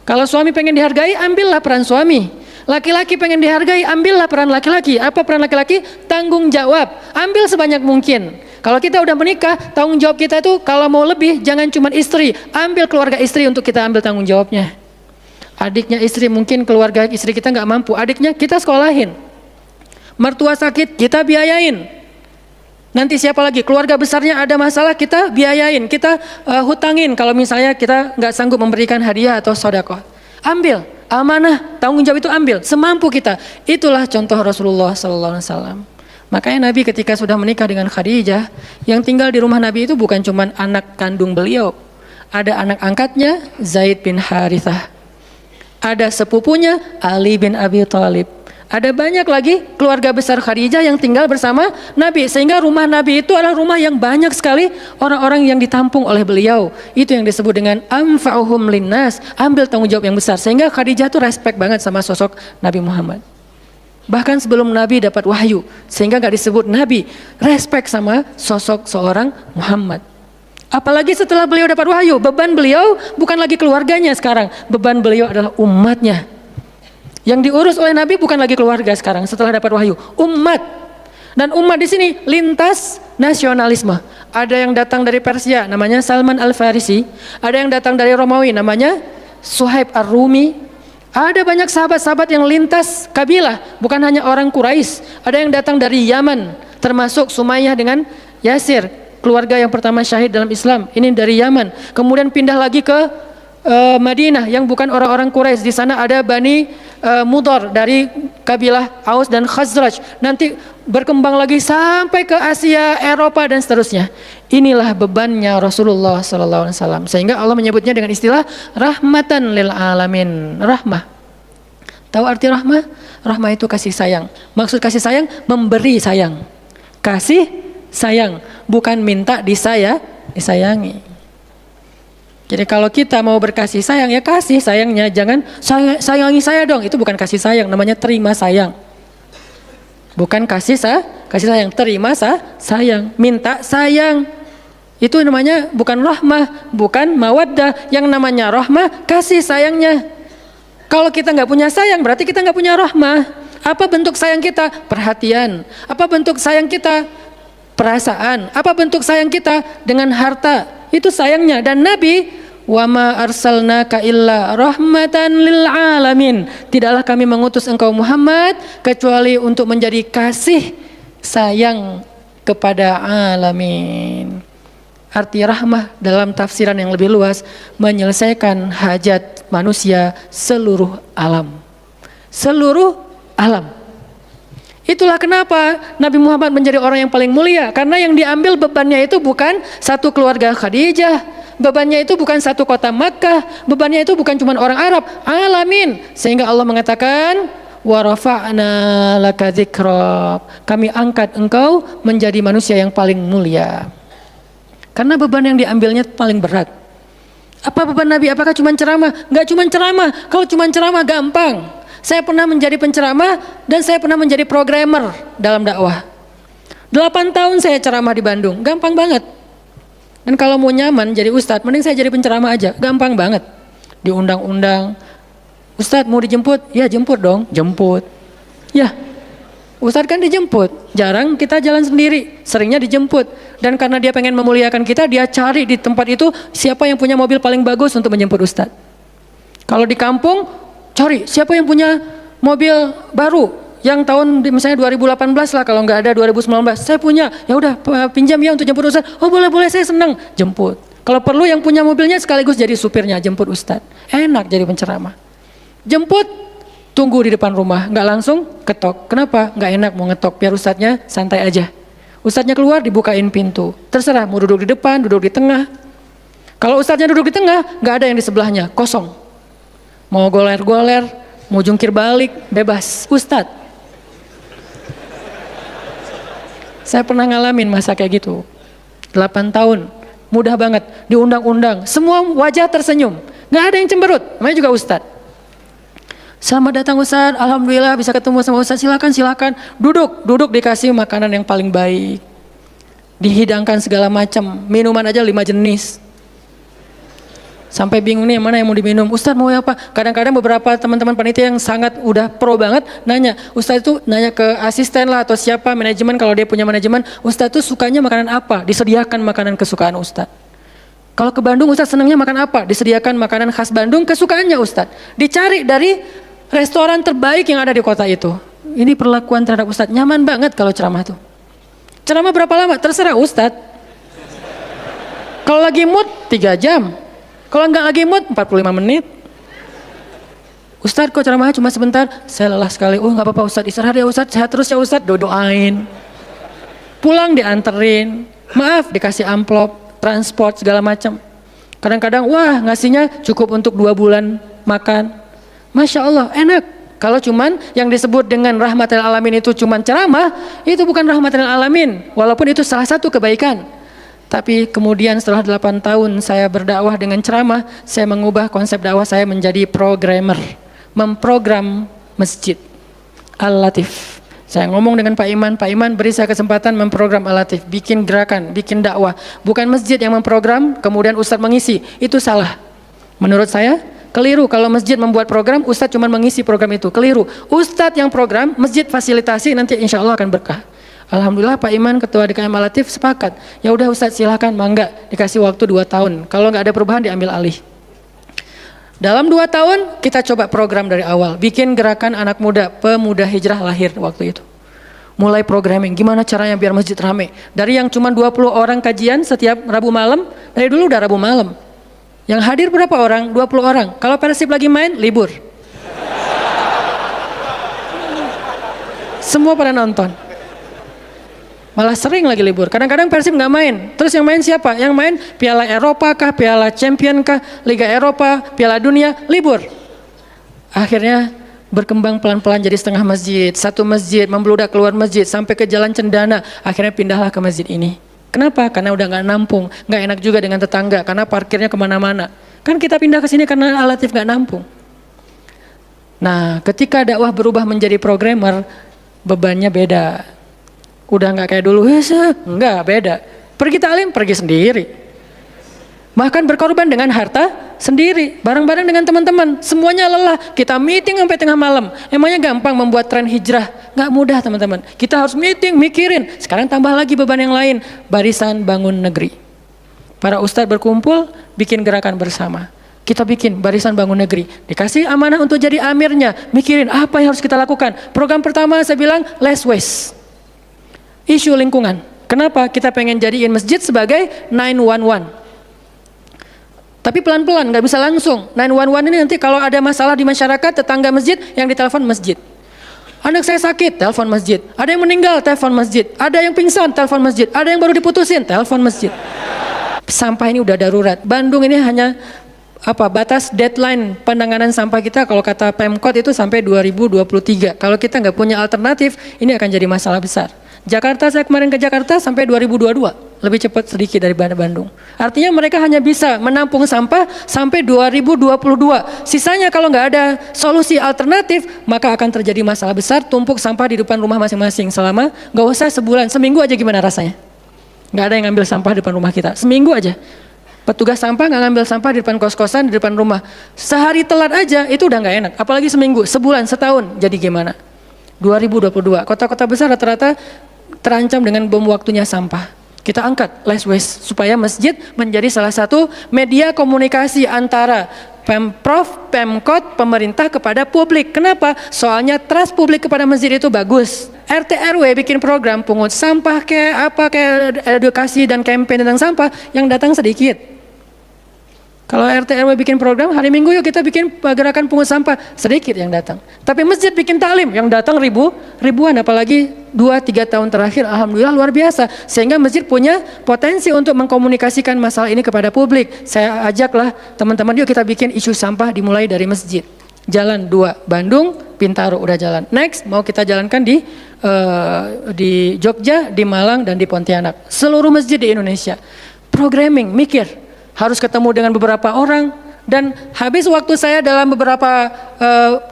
Kalau suami pengen dihargai, ambillah peran suami. Laki-laki pengen dihargai, ambillah peran laki-laki. Apa peran laki-laki? Tanggung jawab. Ambil sebanyak mungkin. Kalau kita udah menikah, tanggung jawab kita itu kalau mau lebih, jangan cuma istri. Ambil keluarga istri untuk kita ambil tanggung jawabnya. Adiknya istri, mungkin keluarga istri kita nggak mampu. Adiknya kita sekolahin. Mertua sakit, kita biayain. Nanti siapa lagi? Keluarga besarnya ada masalah, kita biayain. Kita hutangin kalau misalnya kita nggak sanggup memberikan hadiah atau sedekah. amanah, tanggung jawab itu ambil semampu kita. Itulah contoh Rasulullah sallallahu alaihi wasallam. Makanya Nabi ketika sudah menikah dengan Khadijah, yang tinggal di rumah Nabi itu bukan cuma anak kandung beliau. Ada anak angkatnya Zaid bin Harithah. Ada sepupunya Ali bin Abi Thalib. Ada banyak lagi keluarga besar Khadijah yang tinggal bersama Nabi. Sehingga rumah Nabi itu adalah rumah yang banyak sekali orang-orang yang ditampung oleh beliau. Itu yang disebut dengan anfa'uhum linnas, ambil tanggung jawab yang besar. Sehingga Khadijah itu respect banget sama sosok Nabi Muhammad. Bahkan sebelum Nabi dapat wahyu, sehingga gak disebut Nabi, respect sama sosok seorang Muhammad. Apalagi setelah beliau dapat wahyu, beban beliau bukan lagi keluarganya sekarang, beban beliau adalah umatnya. Yang diurus oleh Nabi bukan lagi keluarga sekarang setelah dapat wahyu, umat. Dan umat di sini lintas nasionalisme. Ada yang datang dari Persia namanya Salman Al-Farisi, ada yang datang dari Romawi namanya Suhaib Ar-Rumi. Ada banyak sahabat-sahabat yang lintas kabilah, bukan hanya orang Quraisy. Ada yang datang dari Yaman, termasuk Sumayyah dengan Yasir, keluarga yang pertama syahid dalam Islam. Ini dari Yaman. Kemudian pindah lagi ke Madinah yang bukan orang-orang Quraisy. Di sana ada Bani Mudhar dari kabilah Aus dan Khazraj. Nanti berkembang lagi sampai ke Asia, Eropa dan seterusnya. Inilah bebannya Rasulullah SAW. Sehingga Allah menyebutnya dengan istilah rahmatan lil alamin. Rahmah. Tahu arti rahmah? Rahmah itu kasih sayang. Maksud kasih sayang memberi sayang. Kasih sayang, bukan minta disayangi. Jadi kalau kita mau berkasih sayang, ya kasih sayangnya, jangan sayangi saya dong. Itu bukan kasih sayang, namanya terima sayang. Bukan kasih sayang, terima sayang, minta sayang. Itu namanya bukan rahmah, bukan mawaddah. Yang namanya rahmah, kasih sayangnya. Kalau kita nggak punya sayang, berarti kita nggak punya rahmah. Apa bentuk sayang kita? Perhatian. Apa bentuk sayang kita? Perasaan. Apa bentuk sayang kita? Dengan harta. Itu sayangnya. Dan Nabi, wa ma arsalnaka illa rahmatan lil alamin. Tidaklah kami mengutus engkau Muhammad kecuali untuk menjadi kasih sayang kepada alamin. Arti rahmah dalam tafsiran yang lebih luas, menyelesaikan hajat manusia seluruh alam. Seluruh alam. Itulah kenapa Nabi Muhammad menjadi orang yang paling mulia. Karena yang diambil bebannya itu bukan satu keluarga Khadijah, bebannya itu bukan satu kota Makkah, bebannya itu bukan cuma orang Arab, alamin. Sehingga Allah mengatakan, wa rafa'na laka dzikrak. Kami angkat engkau menjadi manusia yang paling mulia. Karena beban yang diambilnya paling berat. Apa beban Nabi? Apakah cuma ceramah? Enggak cuma ceramah. Kalau cuma ceramah gampang. Saya pernah menjadi penceramah dan saya pernah menjadi programmer dalam dakwah. 8 tahun saya ceramah di Bandung, gampang banget. Dan kalau mau nyaman jadi ustadz, mending saya jadi penceramah aja, gampang banget. Diundang-undang, ustadz mau dijemput? Ya jemput dong, jemput. Ya, ustadz kan dijemput, jarang kita jalan sendiri, seringnya dijemput. Dan karena dia pengen memuliakan kita, dia cari di tempat itu siapa yang punya mobil paling bagus untuk menjemput ustadz. Kalau di kampung, cari siapa yang punya mobil baru yang tahun misalnya 2018 lah, kalau nggak ada 2019 saya punya, ya udah pinjam ya untuk jemput ustadz. Oh boleh saya senang, jemput. Kalau perlu yang punya mobilnya sekaligus jadi supirnya, jemput ustadz. Enak jadi penceramah. Jemput, tunggu di depan rumah, nggak langsung ketok. Kenapa? Nggak enak mau ngetok, biar ustadznya santai aja. Ustadznya keluar dibukain pintu, terserah mau duduk di depan, duduk di tengah. Kalau ustadznya duduk di tengah, nggak ada yang di sebelahnya, kosong. Mau goler-goler, mau jungkir balik, bebas. Ustadz, saya pernah ngalamin masa kayak gitu. 8 tahun, mudah banget, diundang-undang, semua wajah tersenyum, nggak ada yang cemberut, namanya juga ustadz. Selamat datang ustadz, alhamdulillah bisa ketemu sama ustadz, silakan, duduk dikasih makanan yang paling baik, dihidangkan segala macam, minuman aja 5 jenis. Sampai bingung nih mana yang mau diminum, ustadz mau apa? Kadang-kadang beberapa teman-teman panitia yang sangat udah pro banget nanya, ustadz itu nanya ke asisten lah atau siapa manajemen, kalau dia punya manajemen, ustadz itu sukanya makanan apa? Disediakan makanan kesukaan ustadz. Kalau ke Bandung ustadz senangnya makan apa? Disediakan makanan khas Bandung kesukaannya ustadz. Dicari dari restoran terbaik yang ada di kota itu. Ini perlakuan terhadap ustadz, nyaman banget kalau ceramah tuh. Ceramah berapa lama? Terserah ustadz. Kalau lagi mood 3 jam. Kalau nggak lagi mood 45 menit. Ustadz kok ceramahnya cuma sebentar? Saya lelah sekali. Oh nggak apa-apa Ustadz, istirahat ya Ustadz, sehat terus ya Ustadz, doain. Pulang dianterin, maaf dikasih amplop, transport segala macam. Kadang-kadang wah ngasihnya cukup untuk 2 bulan makan. Masya Allah enak. Kalau cuman yang disebut dengan rahmatil alamin itu cuman ceramah, itu bukan rahmatil alamin. Walaupun itu salah satu kebaikan. Tapi kemudian setelah 8 tahun saya berdakwah dengan ceramah, saya mengubah konsep dakwah saya menjadi programmer. Memprogram masjid. Al-Latif. Saya ngomong dengan Pak Iman beri saya kesempatan memprogram Al-Latif, bikin gerakan, bikin dakwah. Bukan masjid yang memprogram, kemudian Ustadz mengisi, itu salah. Menurut saya, keliru kalau masjid membuat program, Ustadz cuma mengisi program itu, keliru. Ustadz yang program, masjid fasilitasi, nanti insya Allah akan berkah. Alhamdulillah Pak Iman, Ketua DKM Al-Latif sepakat. Ya udah Ustadz silakan, mangga, dikasih waktu 2 tahun. Kalau nggak ada perubahan diambil alih. Dalam 2 tahun kita coba program dari awal, bikin gerakan anak muda, pemuda hijrah lahir waktu itu. Mulai programming, gimana caranya biar masjid rame. Dari yang cuma 20 orang kajian setiap Rabu malam, dari dulu udah Rabu malam. Yang hadir berapa orang? 20 orang. Kalau Persib lagi main, libur. Semua pada nonton. Malah sering lagi libur. Kadang-kadang Persib nggak main. Terus yang main siapa? Yang main Piala Eropa kah, Piala Champion kah, Liga Eropa, Piala Dunia, libur. Akhirnya berkembang pelan-pelan jadi setengah masjid, satu masjid, membludak keluar masjid sampai ke Jalan Cendana. Akhirnya pindahlah ke masjid ini. Kenapa? Karena udah nggak nampung, nggak enak juga dengan tetangga karena parkirnya kemana-mana. Kan kita pindah ke sini karena Al-Latif nggak nampung. Nah, ketika dakwah berubah menjadi programmer, bebannya beda. Udah nggak kayak dulu, enggak, beda. Pergi taklim, pergi sendiri. Bahkan berkorban dengan harta sendiri, bareng-bareng dengan teman-teman. Semuanya lelah, kita meeting sampai tengah malam. Emangnya gampang membuat tren hijrah? Nggak mudah teman-teman. Kita harus meeting, mikirin. Sekarang tambah lagi beban yang lain, Barisan Bangun Negeri. Para ustadz berkumpul, bikin gerakan bersama. Kita bikin Barisan Bangun Negeri. Dikasih amanah untuk jadi amirnya, mikirin apa yang harus kita lakukan. Program pertama saya bilang, less waste. Isu lingkungan. Kenapa? Kita pengen jadiin masjid sebagai 911. Tapi pelan-pelan, nggak bisa langsung. 911 ini nanti kalau ada masalah di masyarakat, tetangga masjid yang ditelepon masjid. Anak saya sakit, telepon masjid. Ada yang meninggal, telepon masjid. Ada yang pingsan, telepon masjid. Ada yang baru diputusin, telepon masjid. Sampah ini udah darurat. Bandung ini hanya batas deadline penanganan sampah kita kalau kata Pemkot itu sampai 2023. Kalau kita nggak punya alternatif, ini akan jadi masalah besar. Jakarta, saya kemarin ke Jakarta sampai 2022, lebih cepat sedikit daripada Bandung. Artinya mereka hanya bisa menampung sampah sampai 2022. Sisanya kalau nggak ada solusi alternatif, maka akan terjadi masalah besar, tumpuk sampah di depan rumah masing-masing selama nggak usah sebulan, seminggu aja gimana rasanya? Nggak ada yang ngambil sampah di depan rumah kita, seminggu aja. Petugas sampah nggak ngambil sampah di depan kos-kosan, di depan rumah. Sehari telat aja itu udah nggak enak, apalagi seminggu, sebulan, setahun, jadi gimana? 2022, kota-kota besar rata-rata terancam dengan bom waktunya sampah. Kita angkat less waste supaya masjid menjadi salah satu media komunikasi antara Pemprov, Pemkot, pemerintah kepada publik. Kenapa? Soalnya trust publik kepada masjid itu bagus. RT RW bikin program pungut sampah kayak edukasi dan campaign tentang sampah, yang datang sedikit. Kalau RT RW bikin program, hari Minggu yuk kita bikin gerakan pungut sampah, sedikit yang datang. Tapi masjid bikin taklim, yang datang ribuan, apalagi 2-3 tahun terakhir, alhamdulillah luar biasa. Sehingga masjid punya potensi untuk mengkomunikasikan masalah ini kepada publik. Saya ajaklah teman-teman, yuk kita bikin isu sampah dimulai dari masjid. Jalan 2, Bandung, Bintaro udah jalan. Next mau kita jalankan di Jogja, di Malang, dan di Pontianak. Seluruh masjid di Indonesia. Programming, mikir. Harus ketemu dengan beberapa orang, dan habis waktu saya dalam beberapa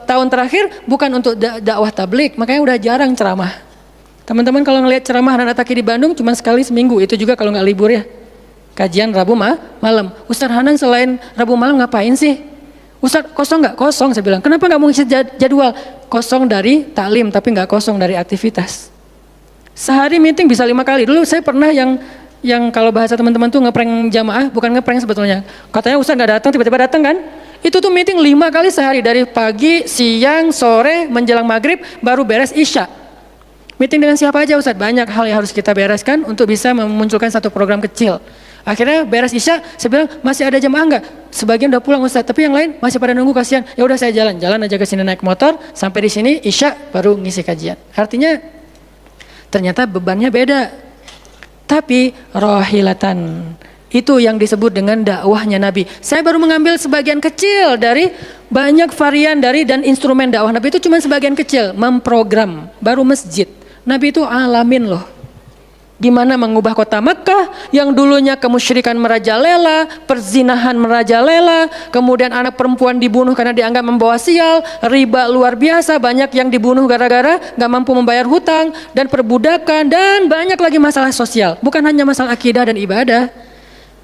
tahun terakhir bukan untuk dakwah tablik, makanya udah jarang ceramah. Teman-teman kalau ngelihat ceramah anak Taki di Bandung cuma sekali seminggu, itu juga kalau nggak libur ya. Kajian Rabu malam. Ustaz Hanan selain Rabu malam ngapain sih? Ustaz kosong nggak? Kosong, saya bilang. Kenapa nggak mau ngisi jadwal? Kosong dari taklim tapi nggak kosong dari aktivitas. Sehari meeting bisa 5 kali. Dulu saya pernah yang kalau bahasa teman-teman tuh ngeprank jamaah, bukan ngeprank sebetulnya. Katanya Ustaz nggak datang, tiba-tiba datang kan? Itu tuh meeting 5 kali sehari, dari pagi, siang, sore, menjelang maghrib, baru beres isya. Meeting dengan siapa aja Ustaz? Banyak hal yang harus kita bereskan untuk bisa memunculkan satu program kecil. Akhirnya beres Isya, saya bilang masih ada jemaah enggak? Sebagian udah pulang Ustaz, tapi yang lain masih pada nunggu, kasihan. Ya udah saya jalan aja ke sini naik motor, sampai di sini Isya baru ngisi kajian. Artinya ternyata bebannya beda. Tapi rohilatan, itu yang disebut dengan dakwahnya Nabi. Saya baru mengambil sebagian kecil dari banyak varian dari dan instrumen dakwah Nabi, itu cuma sebagian kecil, memprogram, baru masjid. Nabi itu alamin loh. Gimana mengubah kota Mekah yang dulunya kemusyrikan merajalela, perzinahan merajalela, kemudian anak perempuan dibunuh karena dianggap membawa sial, riba luar biasa, banyak yang dibunuh gara-gara gak mampu membayar hutang, dan perbudakan, dan banyak lagi masalah sosial. Bukan hanya masalah akidah dan ibadah.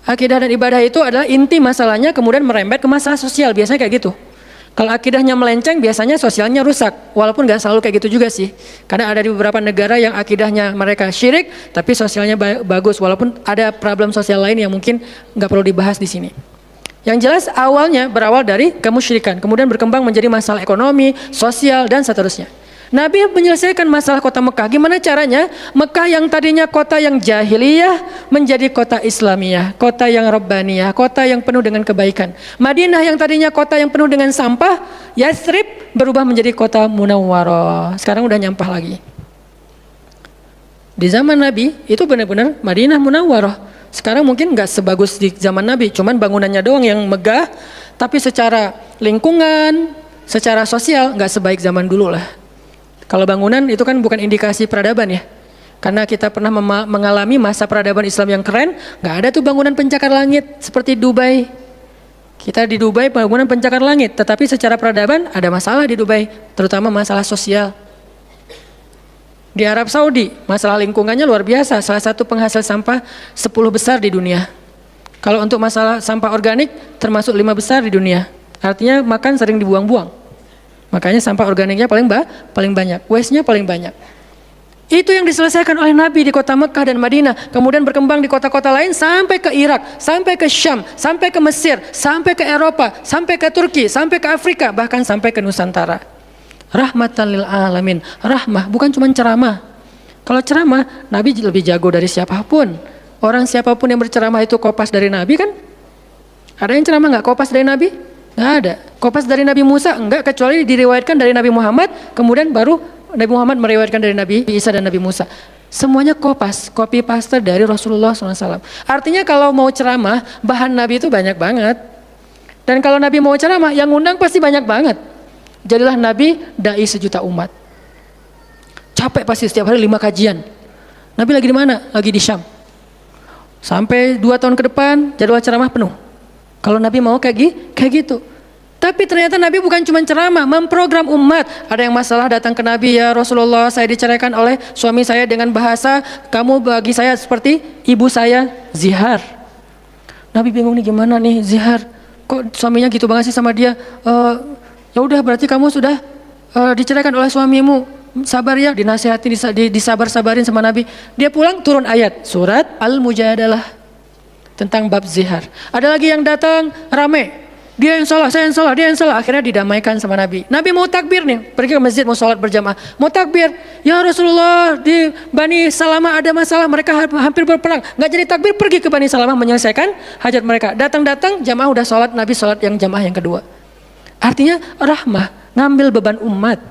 Akidah dan ibadah itu adalah inti masalahnya, kemudian merembet ke masalah sosial, biasanya kayak gitu. Kalau akidahnya melenceng, biasanya sosialnya rusak. Walaupun gak selalu kayak gitu juga sih. Karena ada di beberapa negara yang akidahnya mereka syirik, tapi sosialnya bagus. Walaupun ada problem sosial lain yang mungkin gak perlu dibahas di sini. Yang jelas awalnya berawal dari kemusyrikan, kemudian berkembang menjadi masalah ekonomi, sosial, dan seterusnya. Nabi menyelesaikan masalah kota Mekah. Gimana caranya? Mekah yang tadinya kota yang jahiliyah menjadi kota Islamiyah, kota yang Rabbaniyah, kota yang penuh dengan kebaikan. Madinah yang tadinya kota yang penuh dengan sampah, Yathrib berubah menjadi kota Munawwarah. Sekarang udah nyampah lagi. Di zaman Nabi itu benar-benar Madinah Munawwarah. Sekarang mungkin nggak sebagus di zaman Nabi, cuman bangunannya doang yang megah, tapi secara lingkungan, secara sosial nggak sebaik zaman dulu lah. Kalau bangunan itu kan bukan indikasi peradaban ya. Karena kita pernah mengalami masa peradaban Islam yang keren, nggak ada tuh bangunan pencakar langit seperti Dubai. Kita di Dubai bangunan pencakar langit, tetapi secara peradaban ada masalah di Dubai, terutama masalah sosial. Di Arab Saudi, masalah lingkungannya luar biasa, salah satu penghasil sampah 10 besar di dunia. Kalau untuk masalah sampah organik, termasuk 5 besar di dunia. Artinya makan sering dibuang-buang. Makanya sampah organiknya paling banyak, waste-nya paling banyak. Itu yang diselesaikan oleh Nabi di kota Mekah dan Madinah, kemudian berkembang di kota-kota lain sampai ke Irak, sampai ke Syam, sampai ke Mesir, sampai ke Eropa, sampai ke Turki, sampai ke Afrika, bahkan sampai ke Nusantara. Rahmatan lil alamin, rahmah, bukan cuma ceramah. Kalau ceramah, Nabi lebih jago dari siapapun. Orang siapapun yang berceramah itu kopas dari Nabi kan? Ada yang ceramah nggak kopas dari Nabi? Nggak ada. Kopas dari Nabi Musa enggak, kecuali diriwayatkan dari Nabi Muhammad, kemudian baru Nabi Muhammad meriwayatkan dari Nabi Isa dan Nabi Musa. Semuanya kopas, copy paste dari Rasulullah SAW. Artinya kalau mau ceramah, bahan Nabi itu banyak banget. Dan kalau Nabi mau ceramah, yang undang pasti banyak banget. Jadilah Nabi dai sejuta umat. Capek pasti setiap hari 5 kajian. Nabi lagi di mana? Lagi di Syam. Sampai 2 tahun ke depan jadwal ceramah penuh. Kalau Nabi mau kayak gitu. Tapi ternyata Nabi bukan cuma ceramah, memprogram umat. Ada yang masalah datang ke Nabi, ya Rasulullah, saya diceraikan oleh suami saya dengan bahasa, kamu bagi saya seperti ibu saya, zihar. Nabi bingung nih, gimana nih zihar? Kok suaminya gitu banget sih sama dia? Ya udah, berarti kamu sudah diceraikan oleh suamimu. Sabar ya, dinasihati, disabar-sabarin sama Nabi. Dia pulang turun ayat surat Al-Mujadalah tentang bab zihar. Ada lagi yang datang rame, dia yang salah, saya yang salah, dia yang salah. Akhirnya didamaikan sama Nabi. Nabi mau takbir nih, pergi ke masjid mau sholat berjamaah, mau takbir. Ya Rasulullah, di Bani Salamah ada masalah, mereka hampir berperang, nggak jadi takbir, pergi ke Bani Salamah menyelesaikan hajat mereka. Datang jamaah udah sholat, Nabi sholat yang jamaah yang kedua. Artinya rahmah, ngambil beban umat.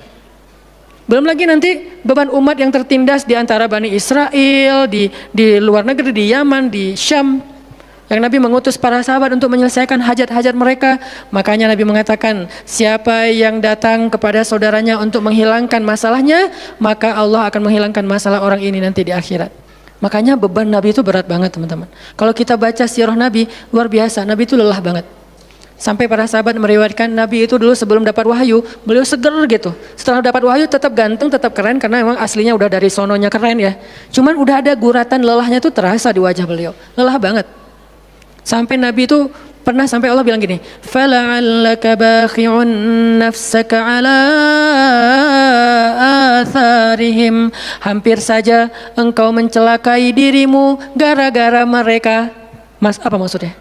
Belum lagi nanti beban umat yang tertindas di antara Bani Israel, di luar negeri, di Yaman, di Syam, yang Nabi mengutus para sahabat untuk menyelesaikan hajat-hajat mereka. Makanya Nabi mengatakan, siapa yang datang kepada saudaranya untuk menghilangkan masalahnya, maka Allah akan menghilangkan masalah orang ini nanti di akhirat. Makanya beban Nabi itu berat banget teman-teman. Kalau kita baca sirah Nabi, luar biasa, Nabi itu lelah banget. Sampai para sahabat meriwayatkan Nabi itu dulu sebelum dapat wahyu, beliau seger gitu. Setelah dapat wahyu tetap ganteng, tetap keren, karena memang aslinya udah dari sononya keren ya. Cuman udah ada guratan lelahnya tuh terasa di wajah beliau, lelah banget. Sampai Nabi itu pernah sampai Allah bilang gini, fala'allaka bakhi'un nafsaka ala atharihim, hampir saja engkau mencelakai dirimu gara-gara mereka. Mas, apa maksudnya?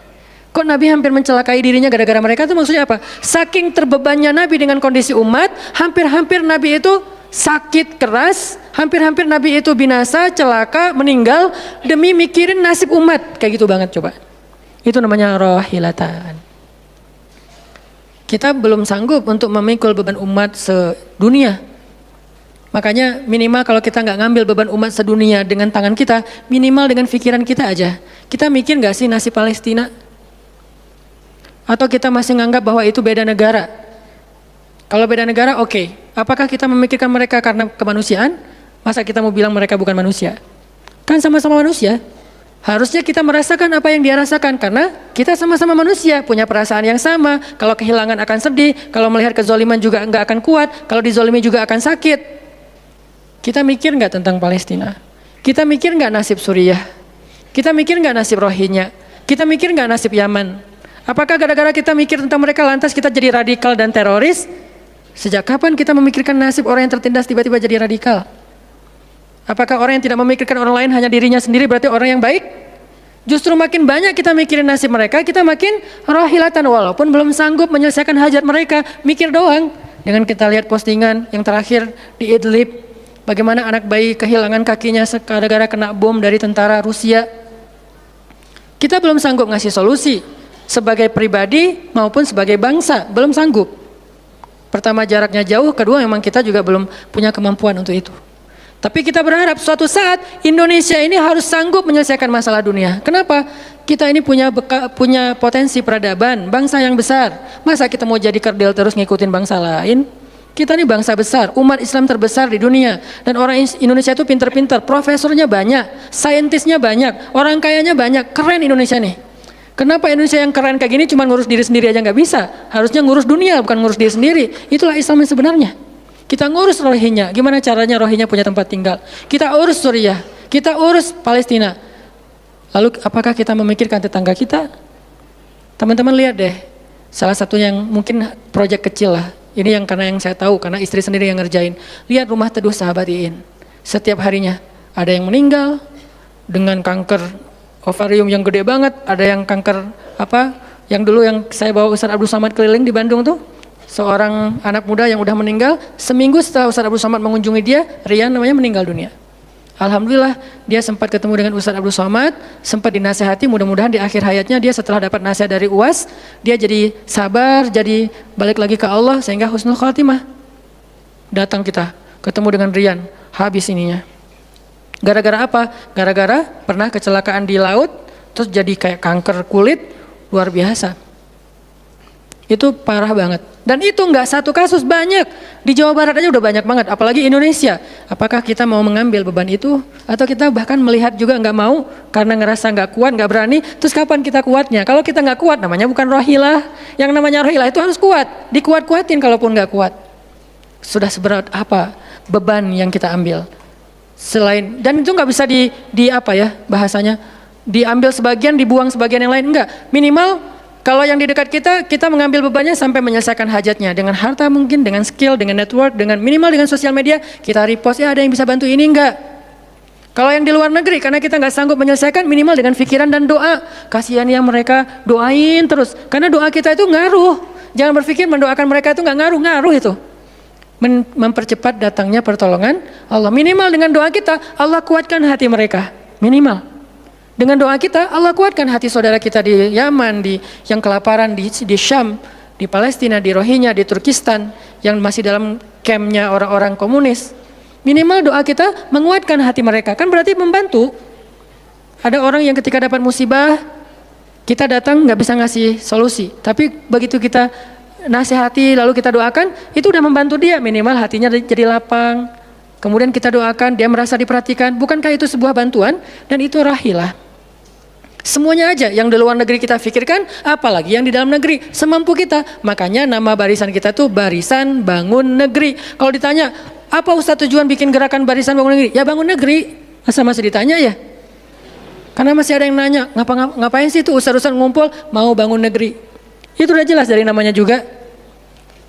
Kok Nabi hampir mencelakai dirinya gara-gara mereka? Itu maksudnya apa? Saking terbebannya Nabi dengan kondisi umat, hampir-hampir Nabi itu sakit keras, hampir-hampir Nabi itu binasa, celaka, meninggal demi mikirin nasib umat. Kayak gitu banget coba. Itu namanya rohilatan. Kita belum sanggup untuk memikul beban umat sedunia. Makanya minimal kalau kita nggak ngambil beban umat sedunia dengan tangan kita, minimal dengan pikiran kita aja. Kita mikir nggak sih nasib Palestina? Atau kita masih nganggap bahwa itu beda negara? Kalau beda negara oke. Apakah kita memikirkan mereka karena kemanusiaan? Masa kita mau bilang mereka bukan manusia? Kan sama-sama manusia. Harusnya kita merasakan apa yang dia rasakan karena kita sama-sama manusia, punya perasaan yang sama. Kalau kehilangan akan sedih, kalau melihat kezoliman juga nggak akan kuat, kalau dizolimi juga akan sakit. Kita mikir nggak tentang Palestina? Kita mikir nggak nasib Suriah? Kita mikir nggak nasib Rohingya? Kita mikir nggak nasib Yaman? Apakah gara-gara kita mikir tentang mereka lantas kita jadi radikal dan teroris? Sejak kapan kita memikirkan nasib orang yang tertindas tiba-tiba jadi radikal? Apakah orang yang tidak memikirkan orang lain hanya dirinya sendiri berarti orang yang baik? Justru makin banyak kita mikirin nasib mereka, kita makin rohilatan walaupun belum sanggup menyelesaikan hajat mereka, mikir doang. Dengan kita lihat postingan yang terakhir di Idlib, bagaimana anak bayi kehilangan kakinya gara-gara kena bom dari tentara Rusia. Kita belum sanggup ngasih solusi sebagai pribadi maupun sebagai bangsa, belum sanggup. Pertama jaraknya jauh, kedua memang kita juga belum punya kemampuan untuk itu. Tapi kita berharap suatu saat Indonesia ini harus sanggup menyelesaikan masalah dunia. Kenapa? Kita ini punya potensi peradaban, bangsa yang besar. Masa kita mau jadi kerdil terus ngikutin bangsa lain? Kita ini bangsa besar, umat Islam terbesar di dunia. Dan orang Indonesia itu pinter-pinter, profesornya banyak, saintisnya banyak, orang kayanya banyak, keren Indonesia nih. Kenapa Indonesia yang keren kayak gini cuma ngurus diri sendiri aja nggak bisa? Harusnya ngurus dunia bukan ngurus diri sendiri. Itulah Islam yang sebenarnya. Kita ngurus Rohingya. Gimana caranya Rohingya punya tempat tinggal? Kita urus Suriah. Kita urus Palestina. Lalu apakah kita memikirkan tetangga kita? Teman-teman lihat deh. Salah satu yang mungkin proyek kecil lah. Ini yang karena yang saya tahu karena istri sendiri yang ngerjain. Lihat rumah teduh sahabat Iin. Setiap harinya ada yang meninggal dengan kanker ovarium yang gede banget, ada yang kanker yang dulu yang saya bawa Ustaz Abdul Somad keliling di Bandung tuh, seorang anak muda yang udah meninggal, seminggu setelah Ustaz Abdul Somad mengunjungi dia, Rian namanya, meninggal dunia. Alhamdulillah dia sempat ketemu dengan Ustaz Abdul Somad, sempat dinasehati, mudah-mudahan di akhir hayatnya dia setelah dapat nasihat dari UAS, dia jadi sabar, jadi balik lagi ke Allah sehingga husnul khatimah. Datang kita, ketemu dengan Rian, habis ininya. Gara-gara apa? Gara-gara pernah kecelakaan di laut, terus jadi kayak kanker kulit, luar biasa. Itu parah banget. Dan itu nggak satu kasus, banyak. Di Jawa Barat aja udah banyak banget, apalagi Indonesia. Apakah kita mau mengambil beban itu? Atau kita bahkan melihat juga nggak mau, karena ngerasa nggak kuat, nggak berani, terus kapan kita kuatnya? Kalau kita nggak kuat, namanya bukan rohilah. Yang namanya rohilah itu harus kuat, dikuat-kuatin kalaupun nggak kuat. Sudah seberat apa beban yang kita ambil? Selain, dan itu nggak bisa bahasanya diambil sebagian, dibuang sebagian yang lain, enggak. Minimal kalau yang di dekat kita mengambil bebannya sampai menyelesaikan hajatnya dengan harta mungkin, dengan skill, dengan network, dengan minimal dengan sosial media kita repost, ya ada yang bisa bantu ini enggak. Kalau yang di luar negeri karena kita nggak sanggup menyelesaikan, minimal dengan pikiran dan doa. Kasihan yang mereka, doain terus karena doa kita itu ngaruh. Jangan berpikir mendoakan mereka itu nggak ngaruh itu. Mempercepat datangnya pertolongan Allah. Minimal dengan doa kita Allah kuatkan hati mereka, minimal dengan doa kita Allah kuatkan hati saudara kita di Yaman, yang kelaparan di Syam, di Palestina, di Rohingya, di Turkistan yang masih dalam campnya orang-orang komunis. Minimal doa kita menguatkan hati mereka, kan berarti membantu. Ada orang yang ketika dapat musibah kita datang nggak bisa ngasih solusi, tapi begitu kita nasihati lalu kita doakan, itu udah membantu dia, minimal hatinya jadi lapang. Kemudian kita doakan, dia merasa diperhatikan. Bukankah itu sebuah bantuan? Dan itu rahilah. Semuanya aja yang di luar negeri kita pikirkan, apalagi yang di dalam negeri, semampu kita. Makanya nama barisan kita tuh Barisan Bangun Negeri. Kalau ditanya, apa Ustaz tujuan bikin gerakan Barisan Bangun Negeri? Ya bangun negeri. Masa masih ditanya ya? Karena masih ada yang nanya, ngapain sih tuh Ustaz-Ustaz ngumpul mau bangun negeri? Itu udah jelas dari namanya juga.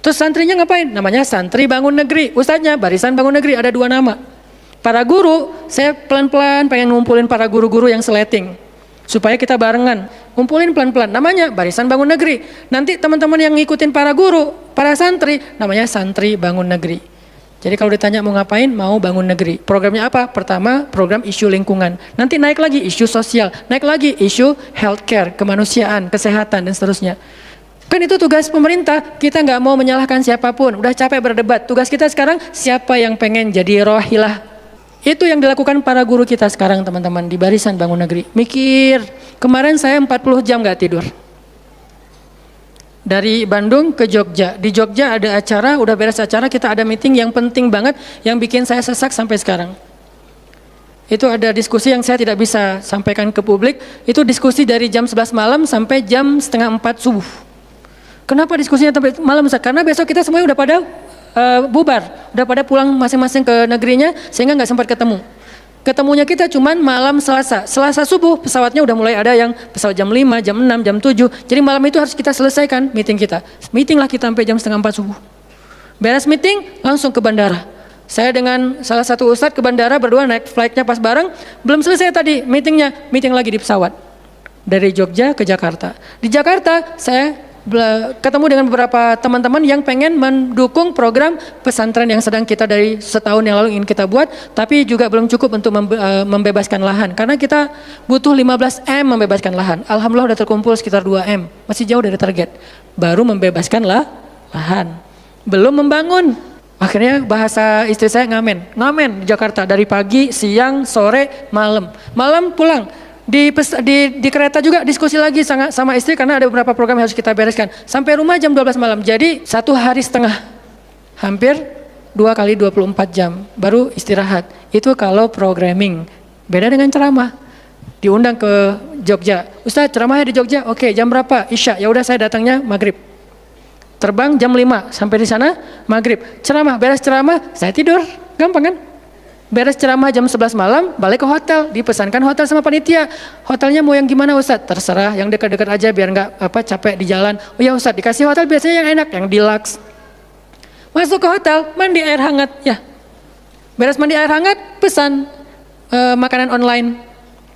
Terus santrinya ngapain? Namanya Santri Bangun Negeri. Ustadznya Barisan Bangun Negeri, ada 2 nama. Para guru, saya pelan-pelan pengen ngumpulin para guru-guru yang seleting. Supaya kita barengan, ngumpulin pelan-pelan. Namanya Barisan Bangun Negeri. Nanti teman-teman yang ngikutin para guru, para santri, namanya Santri Bangun Negeri. Jadi kalau ditanya mau ngapain, mau bangun negeri. Programnya apa? Pertama, program isu lingkungan. Nanti naik lagi isu sosial, naik lagi isu healthcare, kemanusiaan, kesehatan, dan seterusnya. Kan itu tugas pemerintah, kita nggak mau menyalahkan siapapun, udah capek berdebat. Tugas kita sekarang, siapa yang pengen jadi rohilah? Itu yang dilakukan para guru kita sekarang teman-teman, di barisan bangun negeri. Mikir, kemarin saya 40 jam nggak tidur. Dari Bandung ke Jogja. Di Jogja ada acara, udah beres acara, kita ada meeting yang penting banget, yang bikin saya sesak sampai sekarang. Itu ada diskusi yang saya tidak bisa sampaikan ke publik, itu diskusi dari jam 11 malam sampai jam setengah 4 subuh. Kenapa diskusinya sampai malam? Karena besok kita semuanya udah pada bubar, udah pada pulang masing-masing ke negerinya, sehingga nggak sempat ketemu. Ketemunya kita cuman malam Selasa. Selasa subuh pesawatnya udah mulai ada yang pesawat jam 5, jam 6, jam 7. Jadi malam itu harus kita selesaikan meeting kita. Meeting lah kita sampai jam setengah 4 subuh. Beres meeting langsung ke bandara. Saya dengan salah satu ustadz ke bandara berdua naik flightnya pas bareng. Belum selesai tadi meetingnya, meeting lagi di pesawat. Dari Jogja ke Jakarta. Di Jakarta saya ketemu dengan beberapa teman-teman yang pengen mendukung program pesantren yang sedang kita dari setahun yang lalu ingin kita buat, tapi juga belum cukup untuk membebaskan lahan, karena kita butuh 15 M membebaskan lahan. Alhamdulillah udah terkumpul sekitar 2 M, masih jauh dari target. Baru membebaskan lahan, belum membangun. Akhirnya bahasa istri saya ngamen di Jakarta dari pagi, siang, sore, malam pulang. Di kereta juga diskusi lagi sama istri karena ada beberapa program yang harus kita bereskan. Sampai rumah jam 12 malam. Jadi 1 hari setengah. Hampir 2 kali 24 jam baru istirahat. Itu kalau programming. Beda dengan ceramah. Diundang ke Jogja. Ustaz, ceramahnya di Jogja. Oke, jam berapa? Isya. Ya udah saya datangnya maghrib. Terbang jam 5 sampai di sana maghrib. Ceramah, beres ceramah, saya tidur. Gampang kan? Beres ceramah jam 11 malam, balik ke hotel, dipesankan hotel sama panitia. Hotelnya mau yang gimana Ustadz? Terserah, yang dekat-dekat aja biar nggak capek di jalan. Oh ya Ustadz, dikasih hotel biasanya yang enak, yang deluxe. Masuk ke hotel, mandi air hangat, ya. Beres mandi air hangat, pesan makanan online.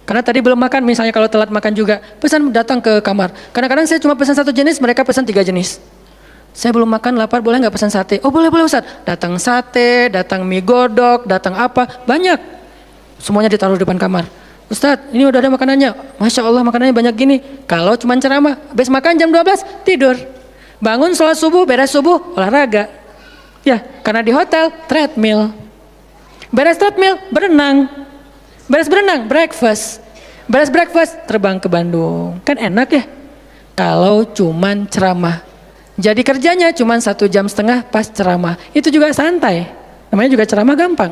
Karena tadi belum makan, misalnya kalau telat makan juga, pesan datang ke kamar. Kadang-kadang saya cuma pesan 1 jenis, mereka pesan 3 jenis. Saya belum makan, lapar, boleh nggak pesan sate? Oh boleh Ustaz. Datang sate, datang mie godok, datang apa, banyak. Semuanya ditaruh di depan kamar. Ustaz, ini udah ada makanannya. Masya Allah makanannya banyak gini. Kalau cuma ceramah, habis makan jam 12, tidur. Bangun sholat subuh, beres subuh, olahraga. Ya, karena di hotel, treadmill. Beres treadmill, berenang. Beres berenang, breakfast. Beres breakfast, terbang ke Bandung. Kan enak ya? Kalau cuman ceramah. Jadi kerjanya cuma 1,5 jam pas ceramah. Itu juga santai. Namanya juga ceramah gampang.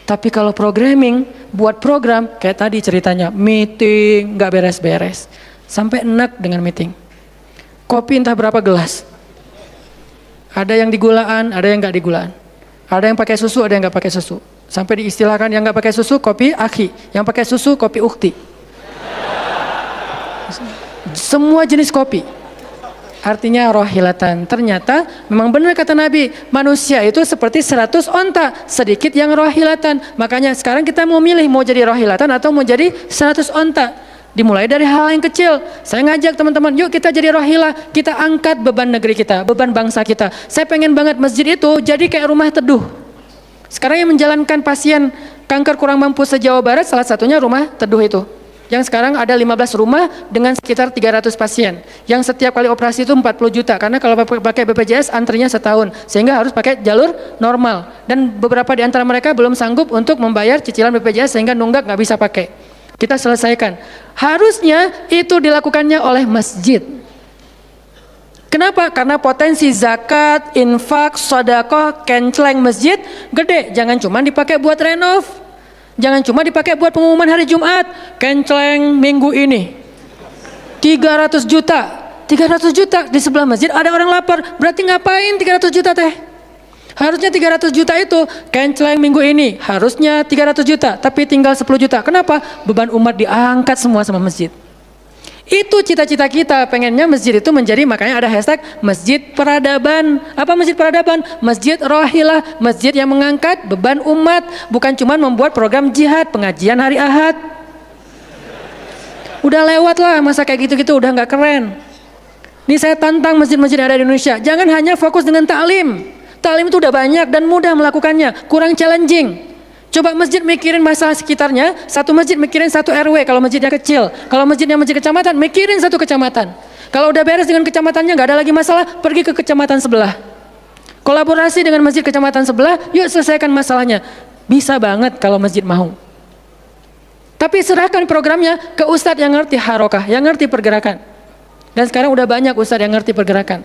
Tapi kalau programming, buat program kayak tadi ceritanya, meeting nggak beres-beres. Sampai enak dengan meeting. Kopi entah berapa gelas. Ada yang digulaan, ada yang nggak digulaan. Ada yang pakai susu, ada yang nggak pakai susu. Sampai diistilahkan yang nggak pakai susu kopi akhi, yang pakai susu kopi ukti. Semua jenis kopi. Artinya rohilatan. Ternyata memang benar kata Nabi, manusia itu seperti 100 onta, sedikit yang rohilatan. Makanya sekarang kita mau milih mau jadi rohilatan atau mau jadi 100 onta. Dimulai dari hal yang kecil. Saya ngajak teman-teman, yuk kita jadi rohilah, kita angkat beban negeri kita, beban bangsa kita. Saya pengen banget masjid itu jadi kayak rumah teduh. Sekarang yang menjalankan pasien kanker kurang mampu se-Jawa Barat, salah satunya rumah teduh itu. Yang sekarang ada 15 rumah dengan sekitar 300 pasien. Yang setiap kali operasi itu 40 juta. Karena kalau pakai BPJS antrinya setahun. Sehingga harus pakai jalur normal. Dan beberapa di antara mereka belum sanggup untuk membayar cicilan BPJS sehingga nunggak nggak bisa pakai. Kita selesaikan. Harusnya itu dilakukannya oleh masjid. Kenapa? Karena potensi zakat, infak, sedekah, kenceleng masjid gede. Jangan cuma dipakai buat renov. Jangan cuma dipakai buat pengumuman hari Jumat, kenceleng minggu ini 300 juta 300 juta di sebelah masjid ada orang lapar, berarti ngapain 300 juta teh? Harusnya 300 juta itu kenceleng minggu ini, harusnya 300 juta tapi tinggal 10 juta. Kenapa? Beban umat diangkat semua sama masjid. Itu cita-cita kita, pengennya masjid itu menjadi, makanya ada hashtag masjid peradaban. Apa masjid peradaban? Masjid rohilah, masjid yang mengangkat beban umat, bukan cuma membuat program jihad, pengajian hari Ahad. Udah lewat lah masa kayak gitu-gitu, udah nggak keren. Ini saya tantang masjid-masjid yang ada di Indonesia, jangan hanya fokus dengan taklim. Taklim itu udah banyak dan mudah melakukannya, kurang challenging. Coba masjid mikirin masalah sekitarnya, satu masjid mikirin satu RW kalau masjidnya kecil. Kalau masjidnya masjid kecamatan, mikirin satu kecamatan. Kalau udah beres dengan kecamatannya, nggak ada lagi masalah, pergi ke kecamatan sebelah. Kolaborasi dengan masjid kecamatan sebelah, yuk selesaikan masalahnya. Bisa banget kalau masjid mau. Tapi serahkan programnya ke ustadz yang ngerti harokah, yang ngerti pergerakan. Dan sekarang udah banyak ustadz yang ngerti pergerakan.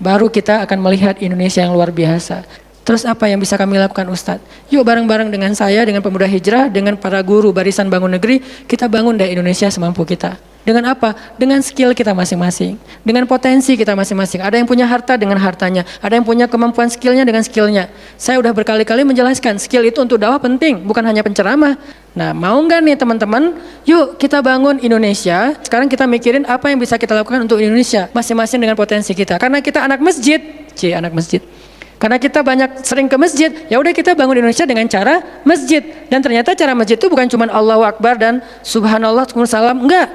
Baru kita akan melihat Indonesia yang luar biasa. Terus apa yang bisa kami lakukan Ustadz? Yuk bareng-bareng dengan saya, dengan pemuda hijrah, dengan para guru barisan bangun negeri, kita bangun dari Indonesia semampu kita. Dengan apa? Dengan skill kita masing-masing. Dengan potensi kita masing-masing. Ada yang punya harta dengan hartanya. Ada yang punya kemampuan skillnya dengan skillnya. Saya udah berkali-kali menjelaskan, skill itu untuk dakwah penting, bukan hanya penceramah. Nah, mau nggak nih teman-teman? Yuk kita bangun Indonesia. Sekarang kita mikirin apa yang bisa kita lakukan untuk Indonesia. Masing-masing dengan potensi kita. Karena kita anak masjid. Anak masjid. Karena kita banyak sering ke masjid, ya udah kita bangun Indonesia dengan cara masjid. Dan ternyata cara masjid itu bukan cuma Allahu Akbar dan Subhanallah, salam, enggak.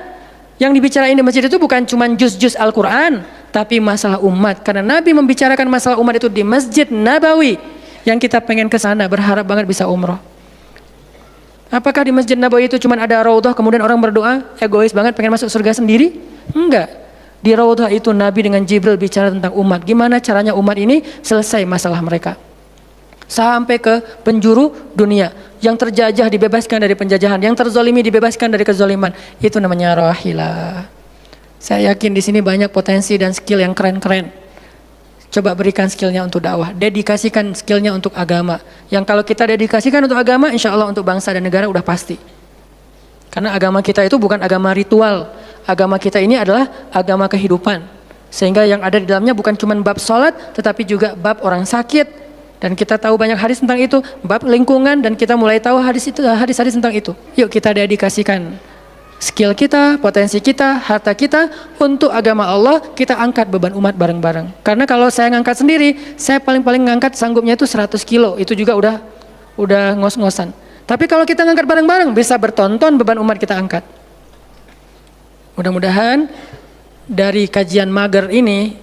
Yang dibicarain di masjid itu bukan cuma juz-juz Al-Quran, tapi masalah umat. Karena Nabi membicarakan masalah umat itu di Masjid Nabawi. Yang kita pengen ke sana, berharap banget bisa umroh. Apakah di Masjid Nabawi itu cuma ada raudhah, kemudian orang berdoa, egois banget pengen masuk surga sendiri? Enggak. Di raudhah itu Nabi dengan Jibril bicara tentang umat. Gimana caranya umat ini selesai masalah mereka. Sampai ke penjuru dunia. Yang terjajah dibebaskan dari penjajahan. Yang terzolimi dibebaskan dari kezoliman. Itu namanya rahilah. Saya yakin di sini banyak potensi dan skill yang keren-keren. Coba berikan skillnya untuk dakwah. Dedikasikan skillnya untuk agama. Yang kalau kita dedikasikan untuk agama, insya Allah untuk bangsa dan negara udah pasti. Karena agama kita itu bukan agama ritual. Agama kita ini adalah agama kehidupan. Sehingga yang ada di dalamnya bukan cuma bab sholat, tetapi juga bab orang sakit. Dan kita tahu banyak hadis tentang itu, bab lingkungan, dan kita mulai tahu hadis-hadis tentang itu. Yuk kita dedikasikan skill kita, potensi kita, harta kita untuk agama Allah. Kita angkat beban umat bareng-bareng. Karena kalau saya ngangkat sendiri, saya paling-paling ngangkat sanggupnya itu 100 kilo. Itu juga udah ngos-ngosan. Tapi kalau kita ngangkat bareng-bareng, bisa bertonton beban umat kita angkat. Mudah-mudahan dari kajian mager ini,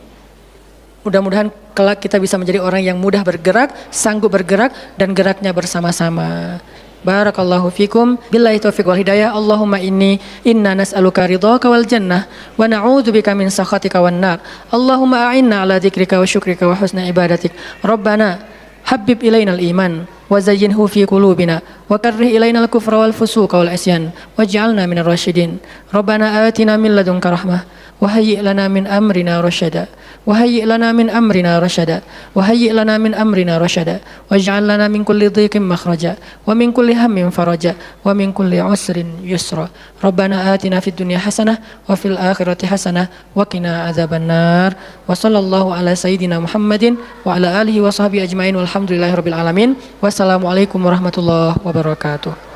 mudah-mudahan kelak kita bisa menjadi orang yang mudah bergerak, sanggup bergerak, dan geraknya bersama-sama. Barakallahu fikum, billahi taufiq wal hidayah. Allahumma inna nas'aluka ridhaka wal jannah wa na'udzubika min sakhatika wan nar. Allahumma a'inna ala dzikrika wa syukrika wa husna ibadatik. Rabbana habbib ilainal iman wa zayyinhu fi qulubina wa karrih ilainal kufra wal fusuqa wal isyan waj'alna minar rasyidin. Rabbana atina min ladunka rahmah wa hayyi' lana min amrina rasyada wa hayyi' lana min amrina rasyada wa hayyi' lana min amrina rasyada waj'al lana min kulli dhiqin makhraja wa min kulli hammin faraja wa min kulli usrin yusra. Rabbana atina fid dunya hasanah wa fil akhirati hasanah wa qina adzabannar. Wa sallallahu ala sayyidina Muhammadin wa ala alihi wa sahbihi ajmain walhamdulillahi rabbil alamin. Wassalamualaikum warahmatullahi wabarakatuh.